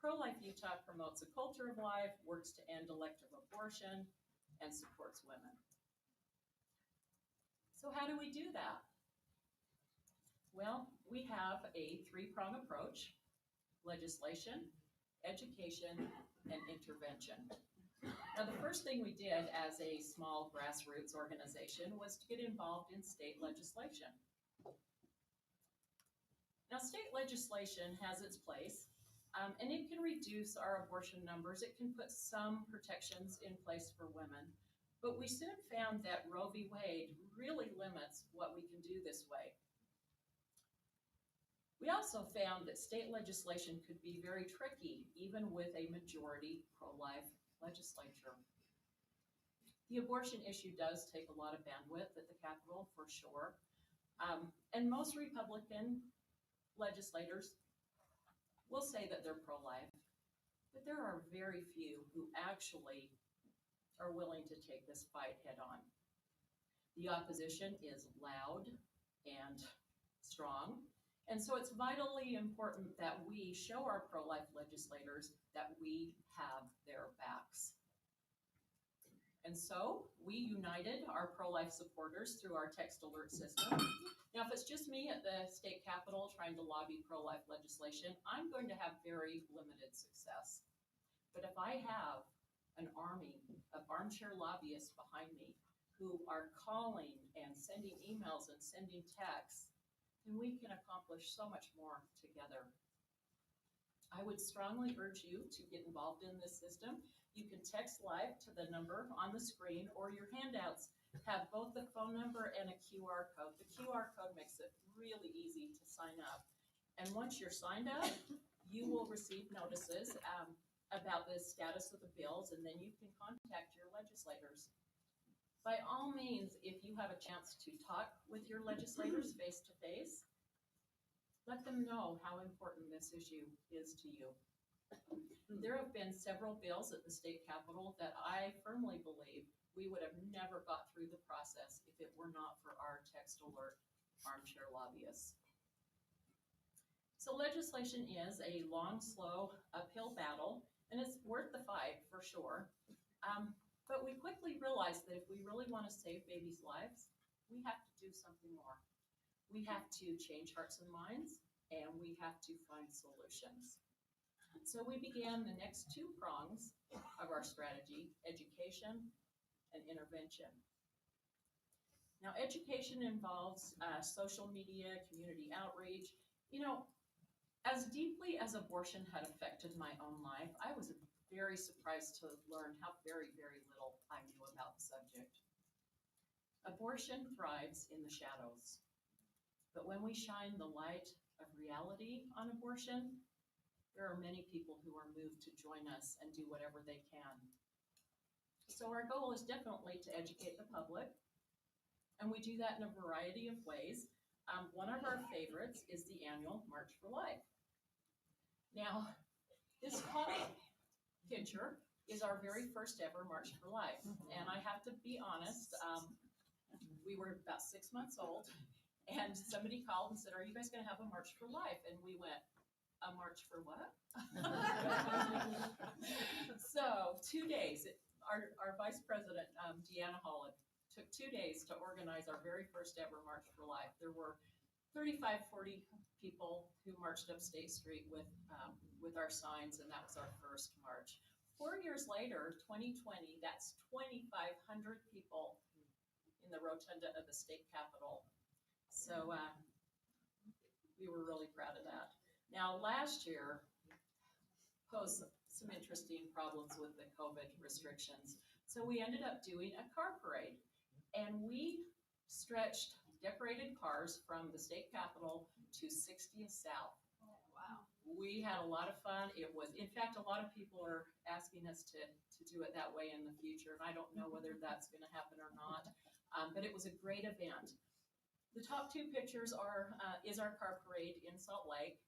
Pro-Life Utah promotes a culture of life, works to end elective abortion, and supports women. So how do we do that? Well, we have a three-prong approach: legislation, education, and intervention. Now, the first thing we did as a small grassroots organization was to get involved in state legislation. Now, state legislation has its place, and it can reduce our abortion numbers. It can put some protections in place for women, but we soon found that Roe v. Wade really limits what we can do this way. We also found that state legislation could be very tricky, even with a majority pro-life legislature. The abortion issue does take a lot of bandwidth at the Capitol, for sure. And most Republican legislators will say that they're pro-life, but there are very few who actually are willing to take this fight head on. The opposition is loud and strong, and so it's vitally important that we show our pro-life legislators that we have their backs. And so we united our pro-life supporters through our text alert system. Now, if it's just me at the state capitol trying to lobby pro-life legislation, I'm going to have very limited success. But if I have an army of armchair lobbyists behind me who are calling and sending emails and sending texts, then we can accomplish so much more together. I would strongly urge you to get involved in this system. You can text live to the number on the screen, or your handouts have both the phone number and a QR code. The QR code makes it really easy to sign up. And once you're signed up, you will receive notices about the status of the bills, and then you can contact your legislators. By all means, if you have a chance to talk with your legislators face to face, let them know how important this issue is to you. There have been several bills at the state capitol that I firmly believe we would have never got through the process if it were not for our text alert armchair lobbyists. So legislation is a long, slow, uphill battle, and it's worth the fight for sure. But we quickly realized that if we really want to save babies' lives, we have to do something more. We have to change hearts and minds, and we have to find solutions. So we began the next two prongs of our strategy: education and intervention. Now, education involves social media, community outreach. You know, as deeply as abortion had affected my own life, I was very surprised to learn how very, very little I knew about the subject. Abortion thrives in the shadows, but when we shine the light of reality on abortion, there are many people who are moved to join us and do whatever they can. So our goal is definitely to educate the public, and we do that in a variety of ways. One of our favorites is the annual March for Life. Now, this top picture is our very first ever March for Life, and I have to be honest, we were about 6 months old, and somebody called and said, "Are you guys gonna have a March for Life?" And we went, "A march for what?" So 2 days, our Vice President, Deanna Holland, took 2 days to organize our very first ever March for Life. There were 35, 40 people who marched up State Street with our signs, and that was our first march. 4 years later, 2020, that's 2,500 people in the rotunda of the state capitol. So we were really proud of that. Now, last year posed some interesting problems with the COVID restrictions. So we ended up doing a car parade, and we stretched decorated cars from the state capitol to 60th South. Oh, wow. We had a lot of fun. It was, in fact, a lot of people are asking us to do it that way in the future, and I don't know whether that's gonna happen or not, but it was a great event. The top two pictures is our car parade in Salt Lake.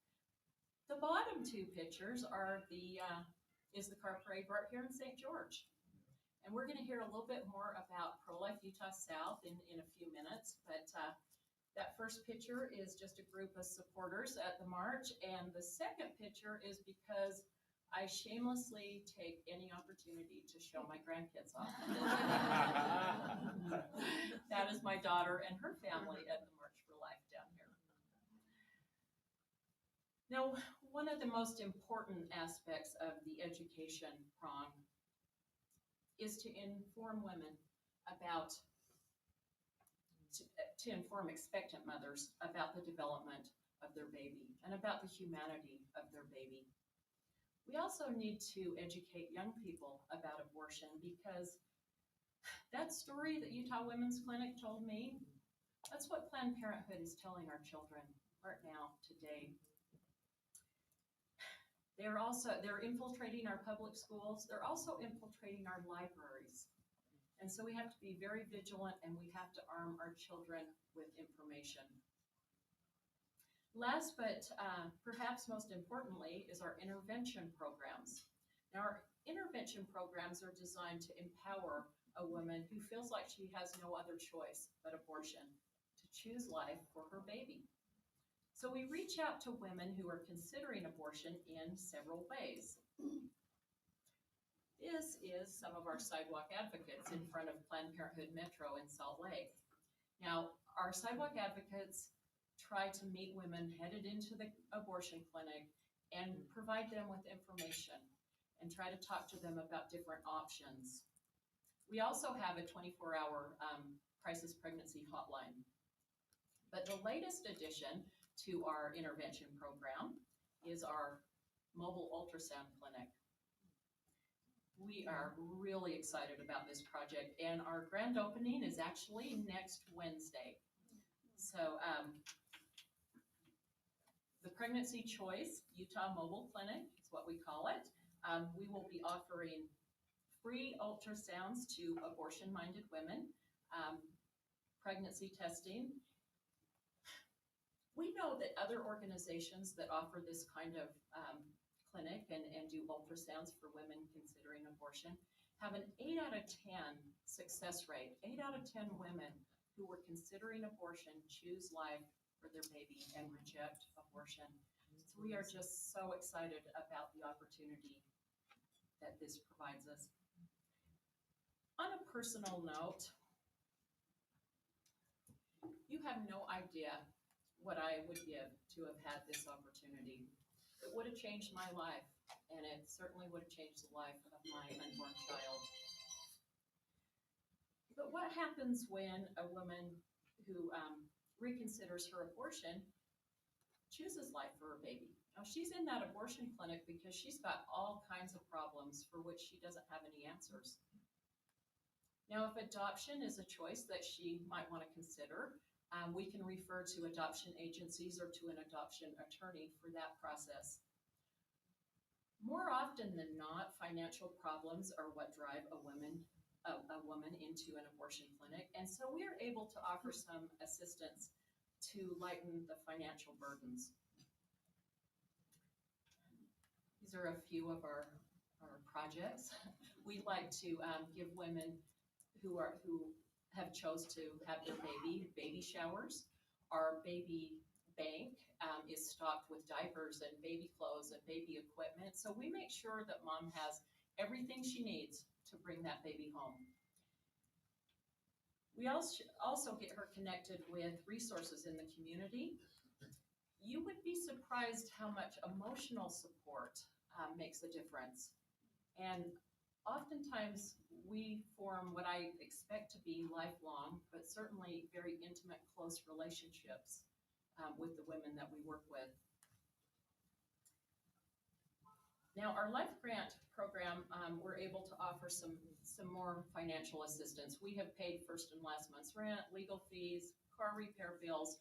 The bottom two pictures are is the car parade right here in St. George. And we're gonna hear a little bit more about Pro-Life Utah South in a few minutes, but that first picture is just a group of supporters at the march, and the second picture is because I shamelessly take any opportunity to show my grandkids off. That is my daughter and her family at the March for Life down here. Now, one of the most important aspects of the education prong is to inform women about, to inform expectant mothers about the development of their baby and about the humanity of their baby. We also need to educate young people about abortion, because that story that Utah Women's Clinic told me, that's what Planned Parenthood is telling our children right now, today. They're infiltrating our public schools. They're also infiltrating our libraries. And so we have to be very vigilant and we have to arm our children with information. Last but perhaps most importantly is our intervention programs. Now, our intervention programs are designed to empower a woman who feels like she has no other choice but abortion to choose life for her baby. So we reach out to women who are considering abortion in several ways. This is some of our sidewalk advocates in front of Planned Parenthood Metro in Salt Lake. Now, our sidewalk advocates try to meet women headed into the abortion clinic and provide them with information and try to talk to them about different options. We also have a 24-hour crisis pregnancy hotline. But the latest addition to our intervention program is our mobile ultrasound clinic. We are really excited about this project, and our grand opening is actually next Wednesday. So the Pregnancy Choice Utah Mobile Clinic is what we call it. We will be offering free ultrasounds to abortion-minded women, pregnancy testing. We know that other organizations that offer this kind of clinic and do ultrasounds for women considering abortion have an 8 out of 10 success rate. 8 out of 10 women who were considering abortion choose life for their baby and reject abortion. So we are just so excited about the opportunity that this provides us. On a personal note, you have no idea what I would give to have had this opportunity. It would have changed my life, and it certainly would have changed the life of my unborn child. But what happens when a woman who reconsiders her abortion chooses life for her baby? Now, she's in that abortion clinic because she's got all kinds of problems for which she doesn't have any answers. Now, if adoption is a choice that she might want to consider, we can refer to adoption agencies or to an adoption attorney for that process. More often than not, financial problems are what drive a woman into an abortion clinic, and so we are able to offer some assistance to lighten the financial burdens. These are a few of our projects. We like to give women who have chose to have their baby showers. Our baby bank is stocked with diapers and baby clothes and baby equipment. So we make sure that mom has everything she needs to bring that baby home. We also get her connected with resources in the community. You would be surprised how much emotional support makes a difference. And oftentimes we form what I expect to be lifelong, but certainly very intimate, close relationships with the women that we work with. Now, our Life Grant program, we're able to offer some more financial assistance. We have paid first and last month's rent, legal fees, car repair bills,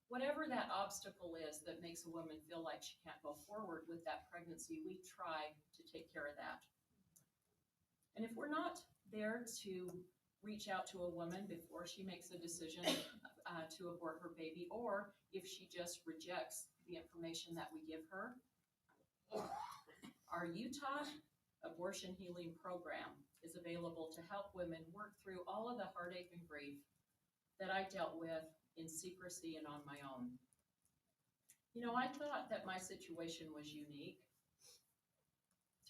whatever that obstacle is that makes a woman feel like she can't go forward with that pregnancy, we try to take care of that. And if we're not there to reach out to a woman before she makes a decision to abort her baby, or if she just rejects the information that we give her, our Utah Abortion Healing Program is available to help women work through all of the heartache and grief that I dealt with in secrecy and on my own. You know, I thought that my situation was unique.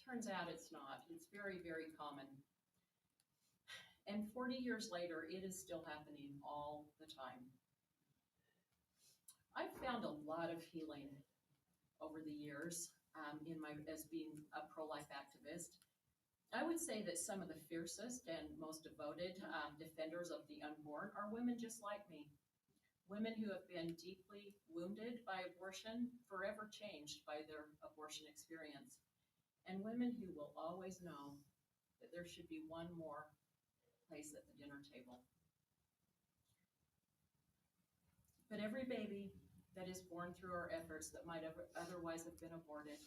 Turns out it's not. It's very, very common. And 40 years later, it is still happening all the time. I've found a lot of healing over the years as being a pro-life activist. I would say that some of the fiercest and most devoted defenders of the unborn are women just like me. Women who have been deeply wounded by abortion, forever changed by their abortion experience. And women who will always know that there should be one more place at the dinner table. But every baby that is born through our efforts that might have otherwise have been aborted,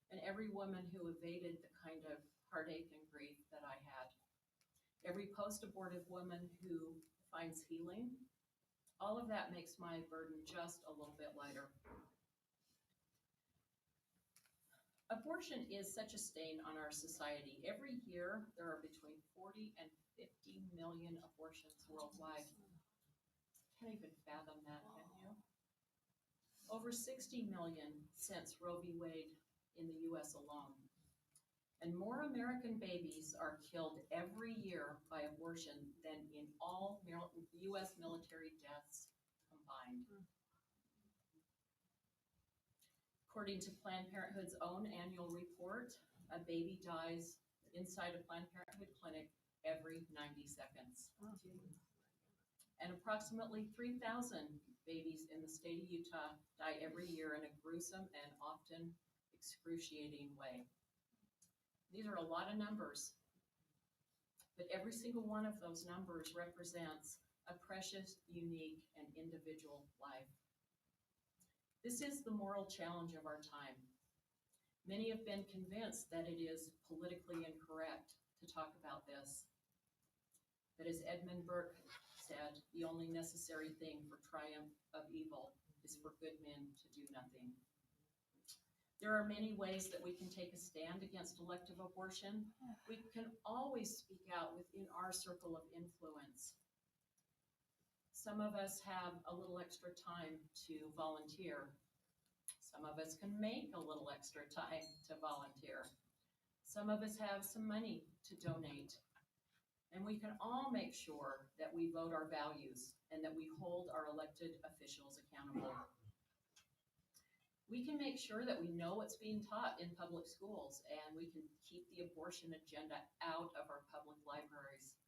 and every woman who evaded the kind of heartache and grief that I had, every post-abortive woman who finds healing. All of that makes my burden just a little bit lighter. Abortion is such a stain on our society. Every year, there are between 40 and 50 million abortions worldwide. Can't even fathom that, can you? Over 60 million since Roe v. Wade in the US alone. And more American babies are killed every year by abortion than in all US military deaths combined. According to Planned Parenthood's own annual report, a baby dies inside a Planned Parenthood clinic every 90 seconds. And approximately 3,000 babies in the state of Utah die every year in a gruesome and often excruciating way. These are a lot of numbers, but every single one of those numbers represents a precious, unique, and individual life. This is the moral challenge of our time. Many have been convinced that it is politically incorrect to talk about this. But as Edmund Burke said, the only necessary thing for triumph of evil is for good men to do nothing. There are many ways that we can take a stand against elective abortion. We can always speak out within our circle of influence. Some of us have a little extra time to volunteer. Some of us can make a little extra time to volunteer. Some of us have some money to donate. And we can all make sure that we vote our values and that we hold our elected officials accountable. We can make sure that we know what's being taught in public schools, and we can keep the abortion agenda out of our public libraries.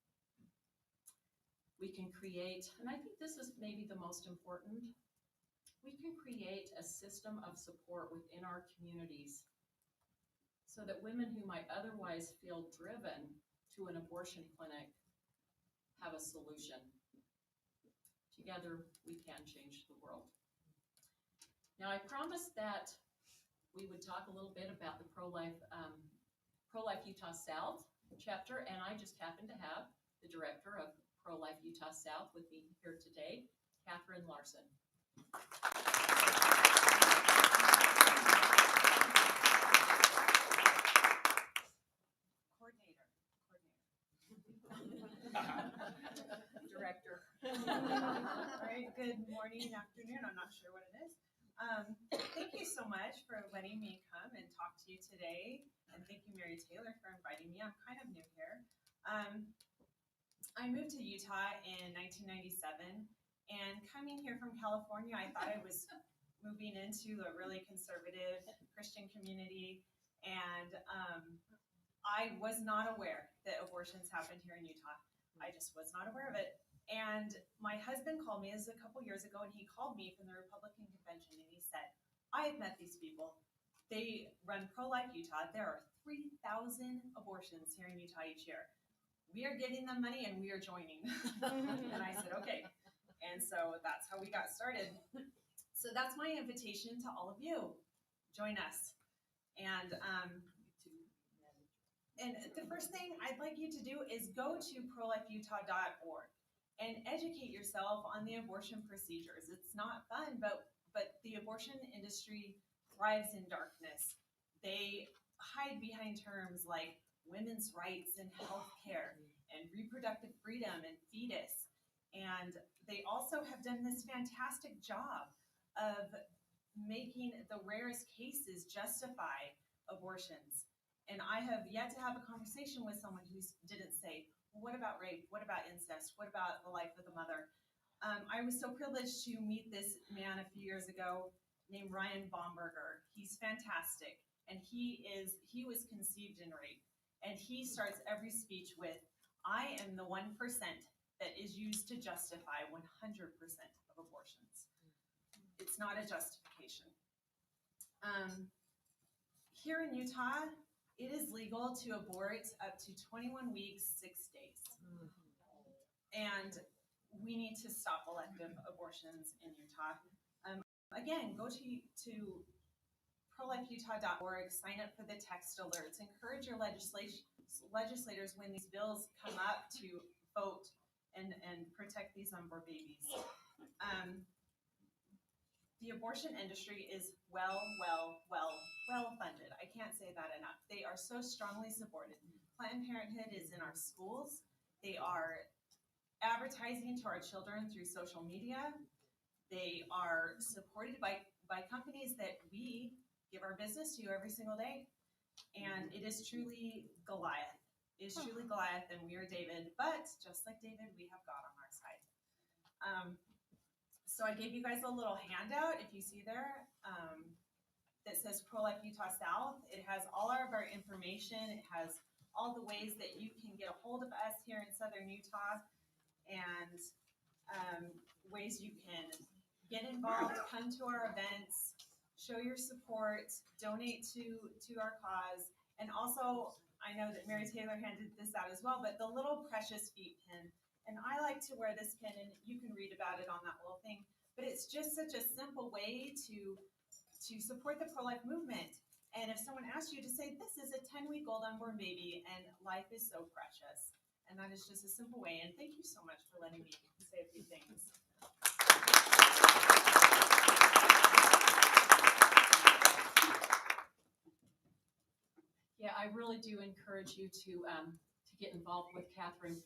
We can create, and I think this is maybe the most important, we can create a system of support within our communities so that women who might otherwise feel driven to an abortion clinic have a solution. Together, we can change the world. Now, I promised that we would talk a little bit about the Pro-Life Utah South chapter, and I just happen to have the director of Pro-Life Utah South with me here today, Catherine Larson. Director. All right, good morning, afternoon, I'm not sure what it is. Thank you so much for letting me come and talk to you today. And thank you, Mary Taylor, for inviting me. I'm kind of new here. I moved to Utah in 1997, and coming here from California, I thought I was moving into a really conservative Christian community, and I was not aware that abortions happened here in Utah. I just was not aware of it. And my husband called me, this was a couple years ago, and he called me from the Republican convention, and he said, I've met these people. They run Pro-Life Utah. There are 3,000 abortions here in Utah each year. We are getting them money and we are joining. And I said, okay. And so that's how we got started. So that's my invitation to all of you. Join us. And the first thing I'd like you to do is go to prolifeutah.org and educate yourself on the abortion procedures. It's not fun, but the abortion industry thrives in darkness. They hide behind terms like women's rights and health care and reproductive freedom and fetus. And they also have done this fantastic job of making the rarest cases justify abortions. And I have yet to have a conversation with someone who didn't say, well, what about rape? What about incest? What about the life of the mother? I was so privileged to meet this man a few years ago named Ryan Baumberger. He's fantastic. And he was conceived in rape. And he starts every speech with, I am the 1% that is used to justify 100% of abortions. It's not a justification. Here in Utah, it is legal to abort up to 21 weeks, 6 days. And we need to stop elective abortions in Utah. Again, go to prolifeutah.org, sign up for the text alerts, encourage your legislators, when these bills come up to vote and protect these unborn babies. The abortion industry is well funded. I can't say that enough. They are so strongly supported. Planned Parenthood is in our schools. They are advertising to our children through social media. They are supported by companies that we give our business to every single day. And it is truly Goliath. It is truly Goliath, and we are David. But just like David, we have God on our side. So I gave you guys a little handout, if you see there, that says Pro-Life Utah South. It has all of our information. It has all the ways that you can get a hold of us here in Southern Utah, and ways you can get involved, come to our events, show your support, donate to our cause. And also, I know that Mary Taylor handed this out as well, but the little Precious Feet pin. And I like to wear this pin, and you can read about it on that little thing. But it's just such a simple way to support the pro-life movement. And if someone asks you to say, this is a 10-week-old unborn baby, and life is so precious. And that is just a simple way. And thank you so much for letting me say a few things. Yeah, I really do encourage you to get involved with Catherine.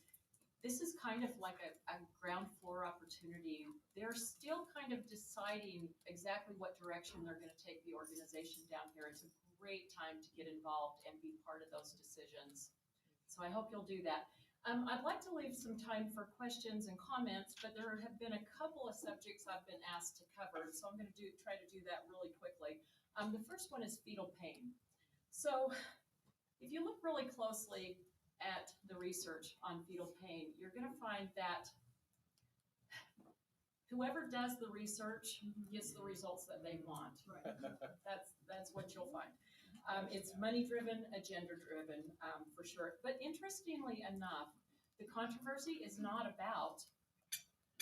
This is kind of like a ground floor opportunity. They're still kind of deciding exactly what direction they're going to take the organization down here. It's a great time to get involved and be part of those decisions. So I hope you'll do that. I'd like to leave some time for questions and comments, but there have been a couple of subjects I've been asked to cover, so I'm going to try to do that really quickly. The first one is fetal pain. So if you look really closely at the research on fetal pain, you're going to find that whoever does the research gets the results that they want. Right. That's what you'll find. It's money-driven, agenda-driven, for sure. But interestingly enough, the controversy is not about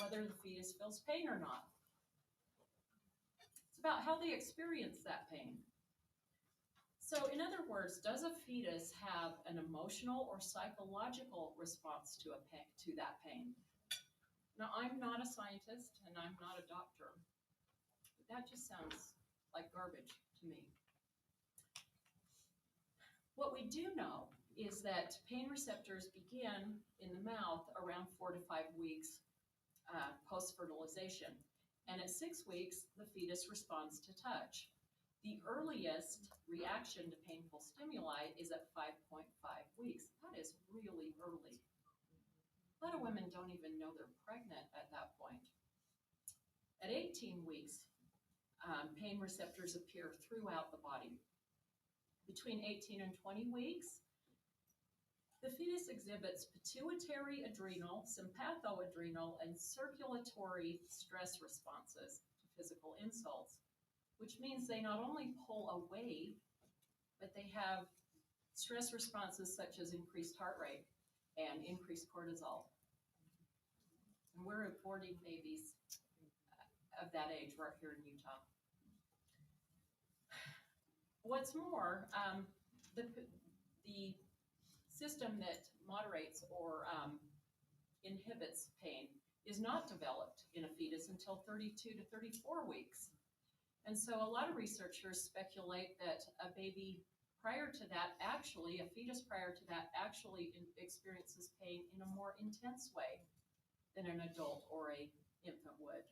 whether the fetus feels pain or not. It's about how they experience that pain. So in other words, does a fetus have an emotional or psychological response to that pain? Now, I'm not a scientist and I'm not a doctor, but that just sounds like garbage to me. What we do know is that pain receptors begin in the mouth around 4 to 5 weeks post-fertilization. And at 6 weeks, the fetus responds to touch. The earliest reaction to painful stimuli is at 5.5 weeks. That is really early. A lot of women don't even know they're pregnant at that point. At 18 weeks, pain receptors appear throughout the body. Between 18 and 20 weeks, the fetus exhibits pituitary adrenal, sympathoadrenal, and circulatory stress responses to physical insults, which means they not only pull away, but they have stress responses such as increased heart rate and increased cortisol. And we're reporting babies of that age right here in Utah. What's more, the system that moderates or inhibits pain is not developed in a fetus until 32 to 34 weeks. And so a lot of researchers speculate that a baby prior to that, actually, a fetus prior to that actually experiences pain in a more intense way than an adult or an infant would.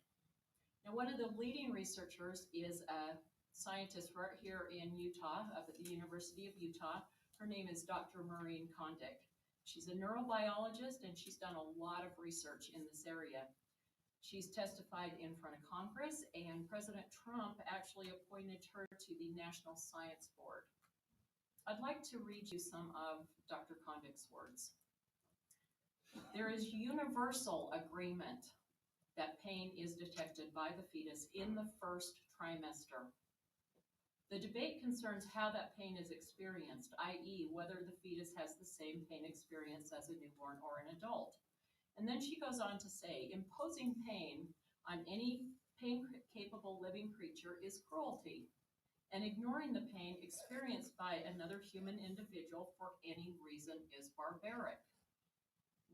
Now, one of the leading researchers is a scientist right here in Utah, up at the University of Utah. Her name is Dr. Maureen Kondik. She's a neurobiologist, and she's done a lot of research in this area. She's testified in front of Congress, and President Trump actually appointed her to the National Science Board. I'd like to read you some of Dr. Kondik's words. There is universal agreement that pain is detected by the fetus in the first trimester. The debate concerns how that pain is experienced, i.e., whether the fetus has the same pain experience as a newborn or an adult. And then she goes on to say, imposing pain on any pain-capable living creature is cruelty. and ignoring the pain experienced by another human individual for any reason is barbaric.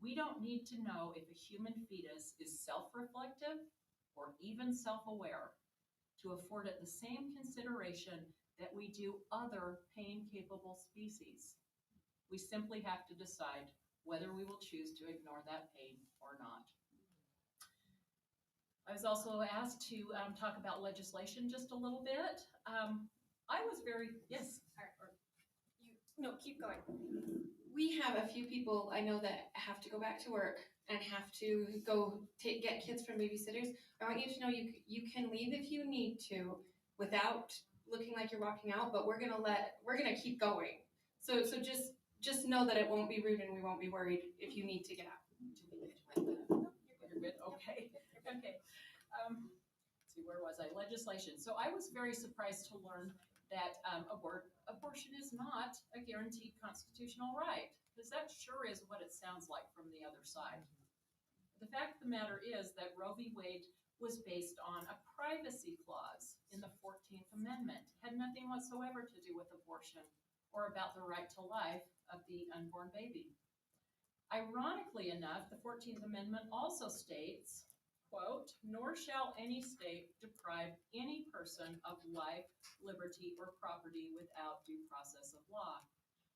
We don't need to know if a human fetus is self-reflective or even self-aware to afford it the same consideration that we do other pain-capable species. We simply have to decide whether we will choose to ignore that pain or not. I was also asked to talk about legislation just a little bit. I was very, yes. No, keep going. We have a few people I know that have to go back to work and have to go get kids from babysitters. I want you to know you can leave if you need to without looking like you're walking out, but we're gonna keep going. So just know that it won't be rude and we won't be worried if you need to get out. You're good, okay. Okay. Let's see, where was I? Legislation. So I was very surprised to learn that abortion is not a guaranteed constitutional right, because that sure is what it sounds like from the other side. The fact of the matter is that Roe v. Wade was based on a privacy clause in the 14th Amendment. It had nothing whatsoever to do with abortion or about the right to life of the unborn baby. Ironically enough, the 14th Amendment also states, quote, "Nor shall any state deprive any person of life, liberty, or property without due process of law."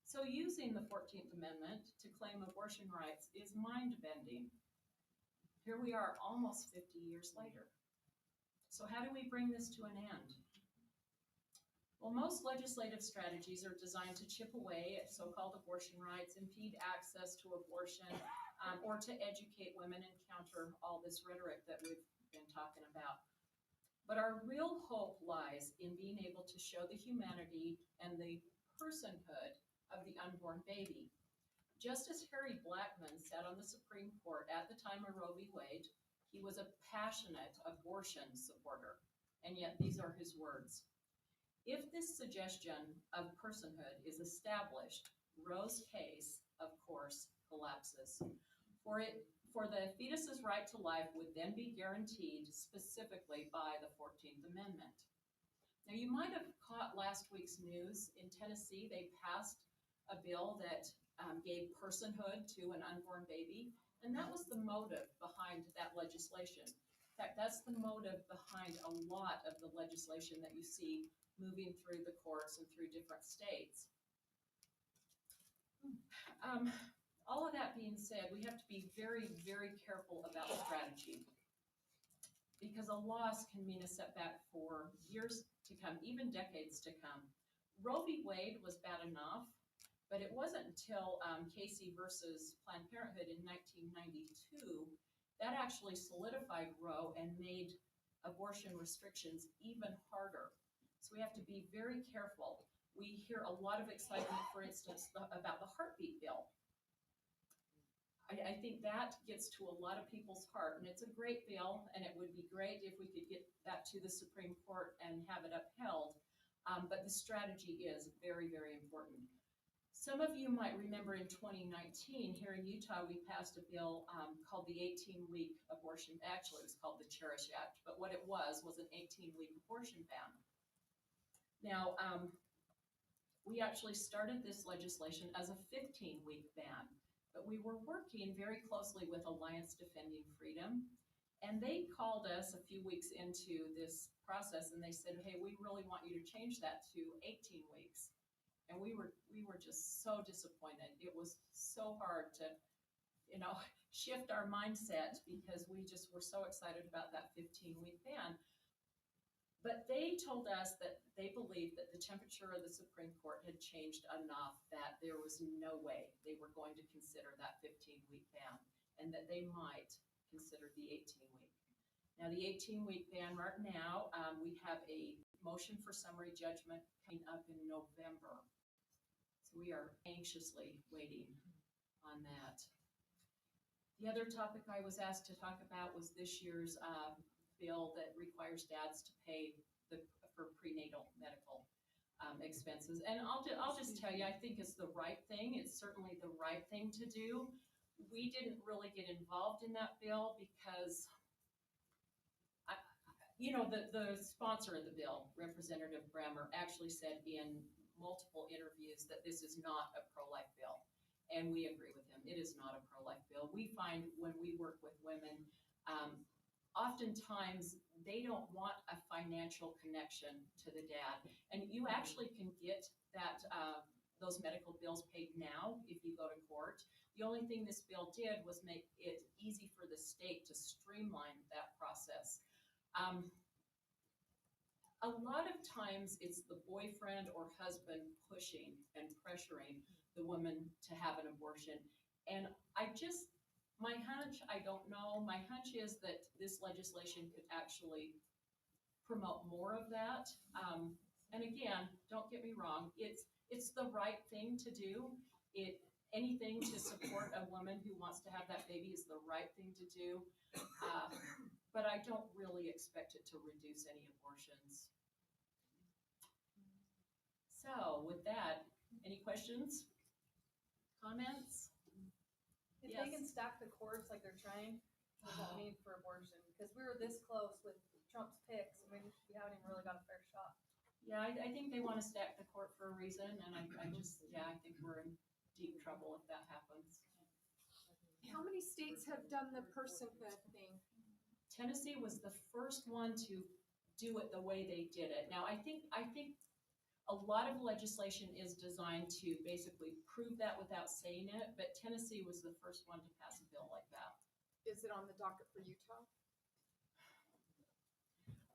So using the 14th Amendment to claim abortion rights is mind-bending. Here we are almost 50 years later. So how do we bring this to an end? Well, most legislative strategies are designed to chip away at so-called abortion rights, impede access to abortion, or to educate women and counter all this rhetoric that we've been talking about. But our real hope lies in being able to show the humanity and the personhood of the unborn baby. Justice Harry Blackmun sat on the Supreme Court at the time of Roe v. Wade. He was a passionate abortion supporter, and yet these are his words. "If this suggestion of personhood is established, Roe's case, of course, collapses. For the fetus's right to life would then be guaranteed specifically by the 14th Amendment." Now, you might have caught last week's news. In Tennessee, they passed a bill that gave personhood to an unborn baby, and that was the motive behind that legislation. In fact, that's the motive behind a lot of the legislation that you see moving through the courts and through different states. All of that being said, we have to be very, very careful about strategy, because a loss can mean a setback for years to come, even decades to come. Roe v. Wade was bad enough, but it wasn't until Casey versus Planned Parenthood in 1992 that actually solidified Roe and made abortion restrictions even harder. So we have to be very careful. We hear a lot of excitement, for instance, about the heartbeat bill. I think that gets to a lot of people's heart, and it's a great bill, and it would be great if we could get that to the Supreme Court and have it upheld. But the strategy is very, very important. Some of you might remember in 2019, here in Utah, we passed a bill called the 18-week abortion. Actually, it was called the Cherish Act, but what it was an 18-week abortion ban. Now, we actually started this legislation as a 15-week ban, but we were working very closely with Alliance Defending Freedom, and they called us a few weeks into this process, and they said, "Hey, we really want you to change that to 18 weeks." And we were just so disappointed. It was so hard to, shift our mindset, because we just were so excited about that 15-week ban. But they told us that they believed that the temperature of the Supreme Court had changed enough that there was no way they were going to consider that 15-week ban, and that they might consider the 18-week. Now, the 18-week ban right now, we have a motion for summary judgment coming up in November. So we are anxiously waiting on that. The other topic I was asked to talk about was this year's bill that requires dads to pay for prenatal medical expenses. And I'll just tell you, I think it's the right thing. It's certainly the right thing to do. We didn't really get involved in that bill because you know, the sponsor of the bill, Representative Brammer, actually said in multiple interviews that this is not a pro-life bill. And we agree with him. It is not a pro-life bill. We find when we work with women, oftentimes they don't want a financial connection to the dad. And you actually can get that, those medical bills paid now if you go to court. The only thing this bill did was make it easy for the state to streamline that process. A lot of times it's the boyfriend or husband pushing and pressuring the woman to have an abortion. And my hunch, I don't know, my hunch is that this legislation could actually promote more of that. And again, don't get me wrong, it's the right thing to do. Anything to support a woman who wants to have that baby is the right thing to do. But I don't really expect it to reduce any abortions. So with that, any questions? Comments? If Yes. they can stack the courts like they're trying, what does that mean for abortion? Because we were this close with Trump's picks, and we haven't even really got a fair shot. Yeah, I think they want to stack the court for a reason, and I think we're in deep trouble if that happens. How many states have done the personhood thing? Tennessee was the first one to do it the way they did it. Now, I think a lot of legislation is designed to basically prove that without saying it, but Tennessee was the first one to pass a bill like that. Is it on the docket for Utah?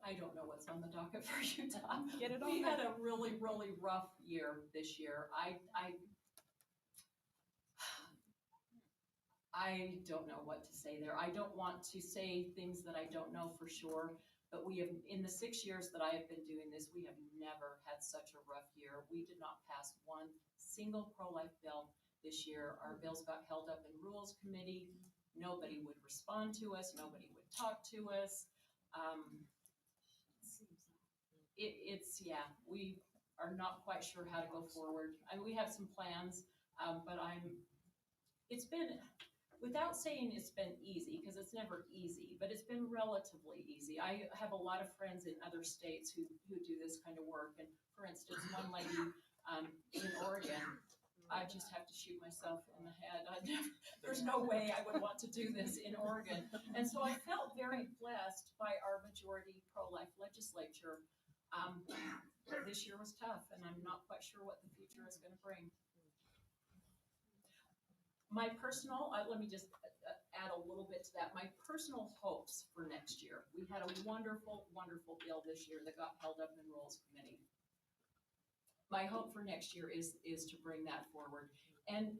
I don't know what's on the docket for Utah. Get it on We there. had a really, really rough year this year. I don't know what to say there. I don't want to say things that I don't know for sure, but we have, in the 6 years that I have been doing this, we have never had such a rough year. We did not pass one single pro-life bill this year. Our bills got held up in Rules Committee. Nobody would respond to us. Nobody would talk to us. We are not quite sure how to go forward. I mean, we have some plans, but it's been, without saying it's been easy, because it's never easy, but it's been relatively easy. I have a lot of friends in other states who do this kind of work. And for instance, one lady in Oregon, I just have to shoot myself in the head. There's no way I would want to do this in Oregon. And so I felt very blessed by our majority pro-life legislature. This year was tough, and I'm not quite sure what the future is going to bring. My personal, let me just add a little bit to that. My personal hopes for next year. We had a wonderful, wonderful bill this year that got held up in Rules Committee. My hope for next year is to bring that forward. And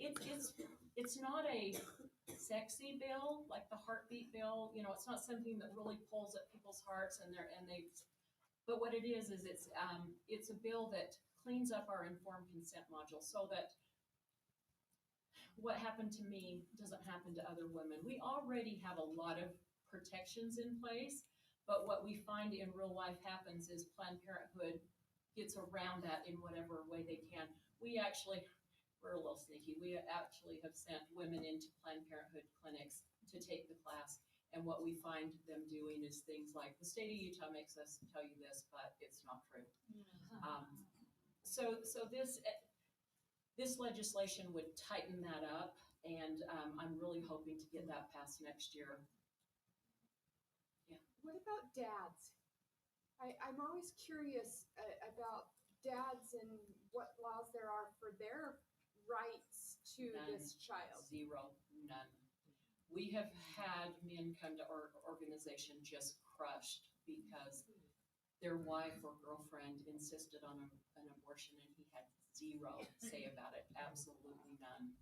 it's not a sexy bill like the heartbeat bill. You know, it's not something that really pulls at people's hearts but what it is it's a bill that cleans up our informed consent module so that what happened to me doesn't happen to other women. We already have a lot of protections in place, but what we find in real life happens is Planned Parenthood gets around that in whatever way they can. We're a little sneaky. We actually have sent women into Planned Parenthood clinics to take the class. And what we find them doing is things like, the state of Utah makes us tell you this, but it's not true. So this legislation would tighten that up, and I'm really hoping to get that passed next year. Yeah. What about dads? I'm always curious about dads and what laws there are for their rights to this child. Zero, none. We have had men come to our organization just crushed because their wife or girlfriend insisted on an abortion and he had zero say about it, absolutely none.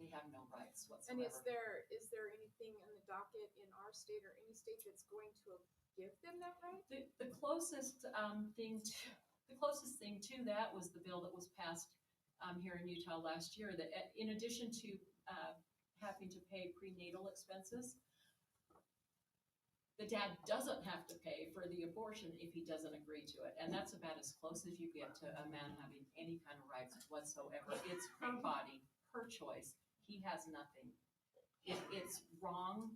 They have no rights whatsoever. And is there anything in the docket in our state or any state that's going to give them that right? The closest thing to that was the bill that was passed here in Utah last year, that in addition to having to pay prenatal expenses, the dad doesn't have to pay for the abortion if he doesn't agree to it. And that's about as close as you get to a man having any kind of rights whatsoever. It's her body, her choice. He has nothing. It's wrong.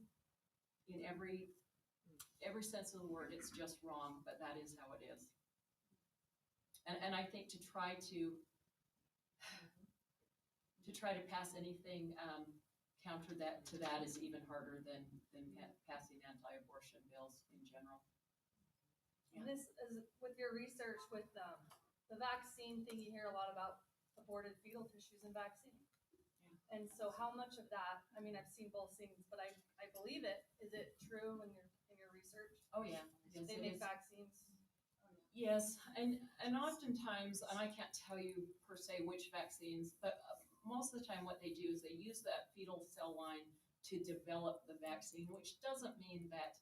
in every sense of the word, it's just wrong, but that is how it is. And I think to try to pass anything counter to that is even harder than passing anti-abortion bills in general. And this is with your research with the vaccine thing, you hear a lot about aborted fetal tissues and vaccine. Yeah. And so how much of that, I mean, I've seen both things, but I believe it. Is it true in your research? Oh, yeah. Yes, They it make is. vaccines? Yes, and oftentimes, and I can't tell you per se which vaccines, but most of the time what they do is they use that fetal cell line to develop the vaccine, which doesn't mean that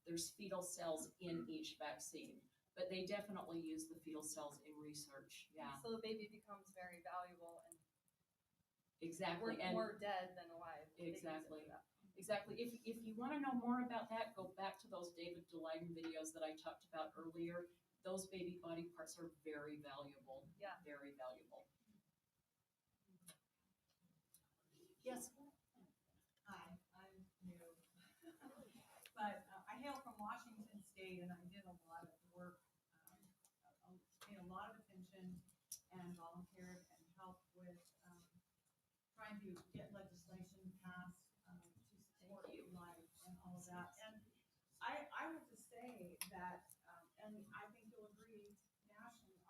there's fetal cells in each vaccine, but they definitely use the fetal cells in research, yeah. So the baby becomes very valuable and Exactly. And more dead than alive. exactly. Exactly. If you want to know more about that, go back to those David DeLayden videos that I talked about earlier. Those baby body parts are very valuable. Yeah. Very valuable. Yes. Hi, I'm new. But I hail from Washington State, and I did a lot of work, paid a lot of attention and volunteered and helped with trying to get legislation passed to support life and all of that. And I have to say that, and I think you'll agree, nationally,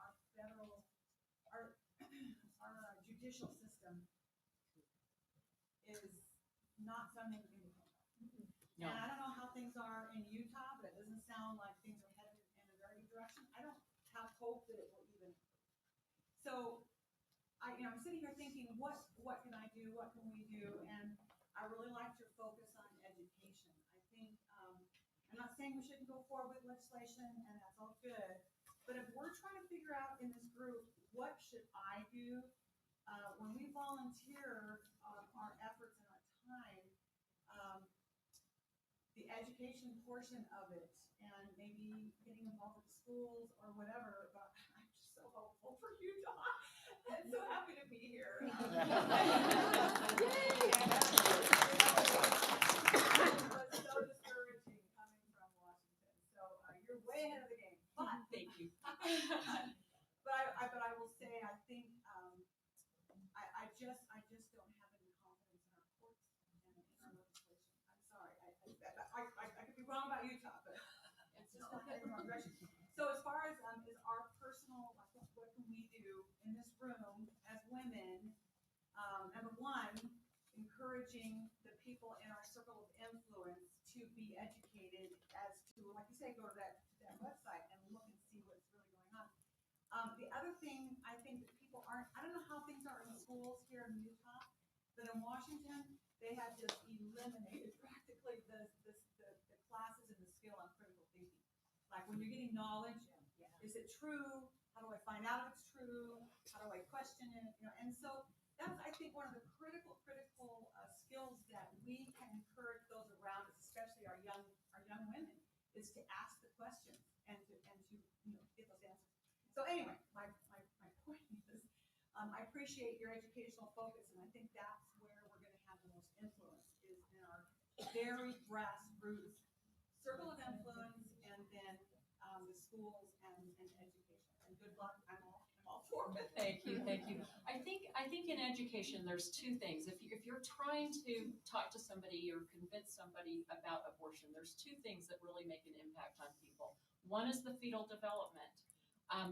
our judicial system is not something independent. No. And I don't know how things are in Utah, but it doesn't sound like things are headed in a very good direction. I don't have hope that it will even improve. So I'm sitting here thinking, what can I do? What can we do? And I really liked your focus on education. I think, I'm not saying we shouldn't go forward with legislation, and that's all good. But if we're trying to figure out in this group, what should I do? When we volunteer our efforts and our time, the education portion of it, and maybe getting involved with schools or whatever, but I'm just so hopeful for Utah. I'm so happy to be here. It was so discouraging coming from Washington. So you're way ahead of the game. But Thank you. but I will say, I think I just don't have any confidence in our courts and in our legislation. I'm sorry. I could be wrong about Utah, but it's just not heading in the wrong direction. So as far as our personal, what can we do in this room as women? Number one, encouraging the people in our circle of influence to be educated as to, like you say, go to that website and look and see what's really going on. The other thing I think that people aren't, I don't know how things are in the schools here in Utah, but in Washington, they have just eliminated practically the classes and the skill on critical thinking. Like when you're getting knowledge, is it true? How do I find out if it's true? How do I question it? And so that's, I think, one of the critical skills that we can encourage those around us, especially our young women, is to ask the questions and to get those answers. So anyway, my point is, I appreciate your educational focus, and I think that's where we're going to have the most influence, is in our very grassroots circle of influence, and then the schools and education. And good luck. I'm all for it. Thank you. I think in education there's two things. If you're trying to talk to somebody or convince somebody about abortion, there's two things that really make an impact on people. One is the fetal development.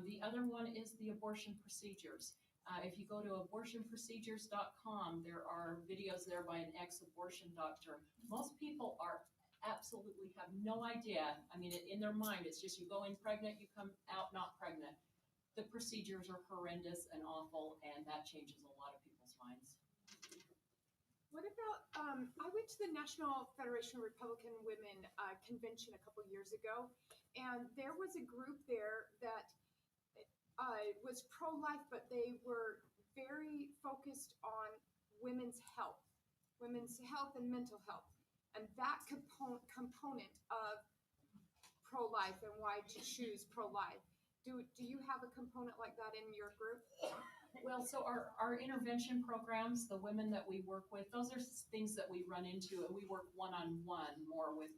The other one is the abortion procedures. If you go to abortionprocedures.com, there are videos there by an ex-abortion doctor. Most people absolutely have no idea. I mean, in their mind, it's just you go in pregnant, you come out not pregnant. The procedures are horrendous and awful, and that changes a lot of people's minds. What about, I went to the National Federation of Republican Women convention a couple years ago, and there was a group there that was pro-life, but they were very focused on women's health and mental health, and that component of pro-life and why to choose pro-life. Do you have a component like that in your group? Well, so our intervention programs, the women that we work with, those are things that we run into, and we work one-on-one more with.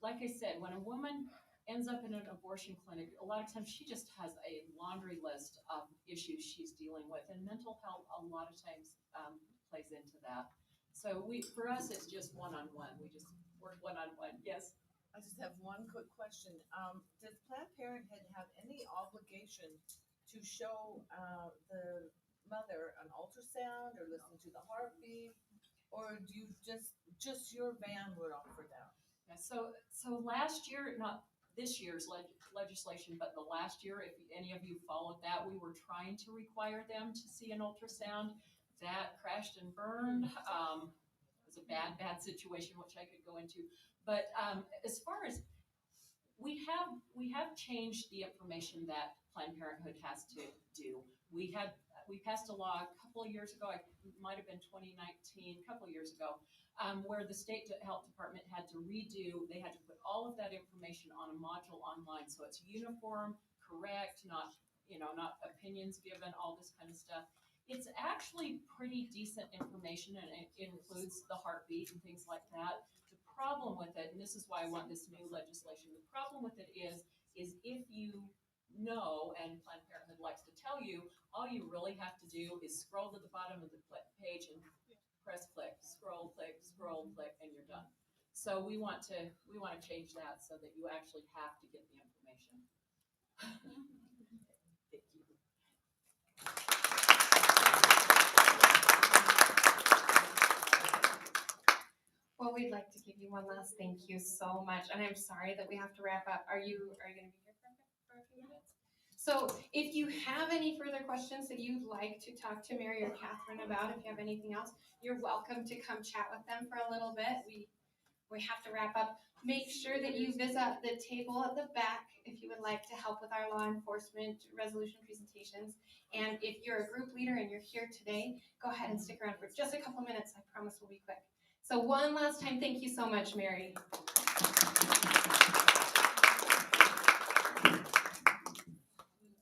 Like I said, when a woman ends up in an abortion clinic, a lot of times she just has a laundry list of issues she's dealing with, and mental health a lot of times plays into that. So for us, it's just one-on-one. We just work one-on-one. Yes. I just have one quick question. Does Planned Parenthood have any obligation to show the mother an ultrasound or listen to the heartbeat, or do you just your van would offer that? Yeah, so last year, not this year's legislation, but the last year, if any of you followed that, we were trying to require them to see an ultrasound. That crashed and burned. It was a bad situation, which I could go into. But as far as we have changed the information that Planned Parenthood has to do. We passed a law a couple of years ago, it might have been 2019, a couple of years ago, where the state health department had to they had to put all of that information on a module online, so it's uniform, correct, not opinions given, all this kind of stuff. It's actually pretty decent information, and it includes the heartbeat and things like that. The problem with it, and this is why I want this new legislation, the problem with it is if you know, and Planned Parenthood likes to tell you, all you really have to do is scroll to the bottom of the page and press click, scroll, click, and you're done. So we want to change that so that you actually have to get the information. Thank you. Well, we'd like to give you one last thank you so much, and I'm sorry that we have to wrap up. Are you going to be here for a few minutes? So if you have any further questions that you'd like to talk to Mary or Catherine about, if you have anything else, you're welcome to come chat with them for a little bit. We have to wrap up. Make sure that you visit the table at the back if you would like to help with our law enforcement resolution presentations. And if you're a group leader and you're here today, go ahead and stick around for just a couple minutes. I promise we'll be quick. So one last time, thank you so much, Mary.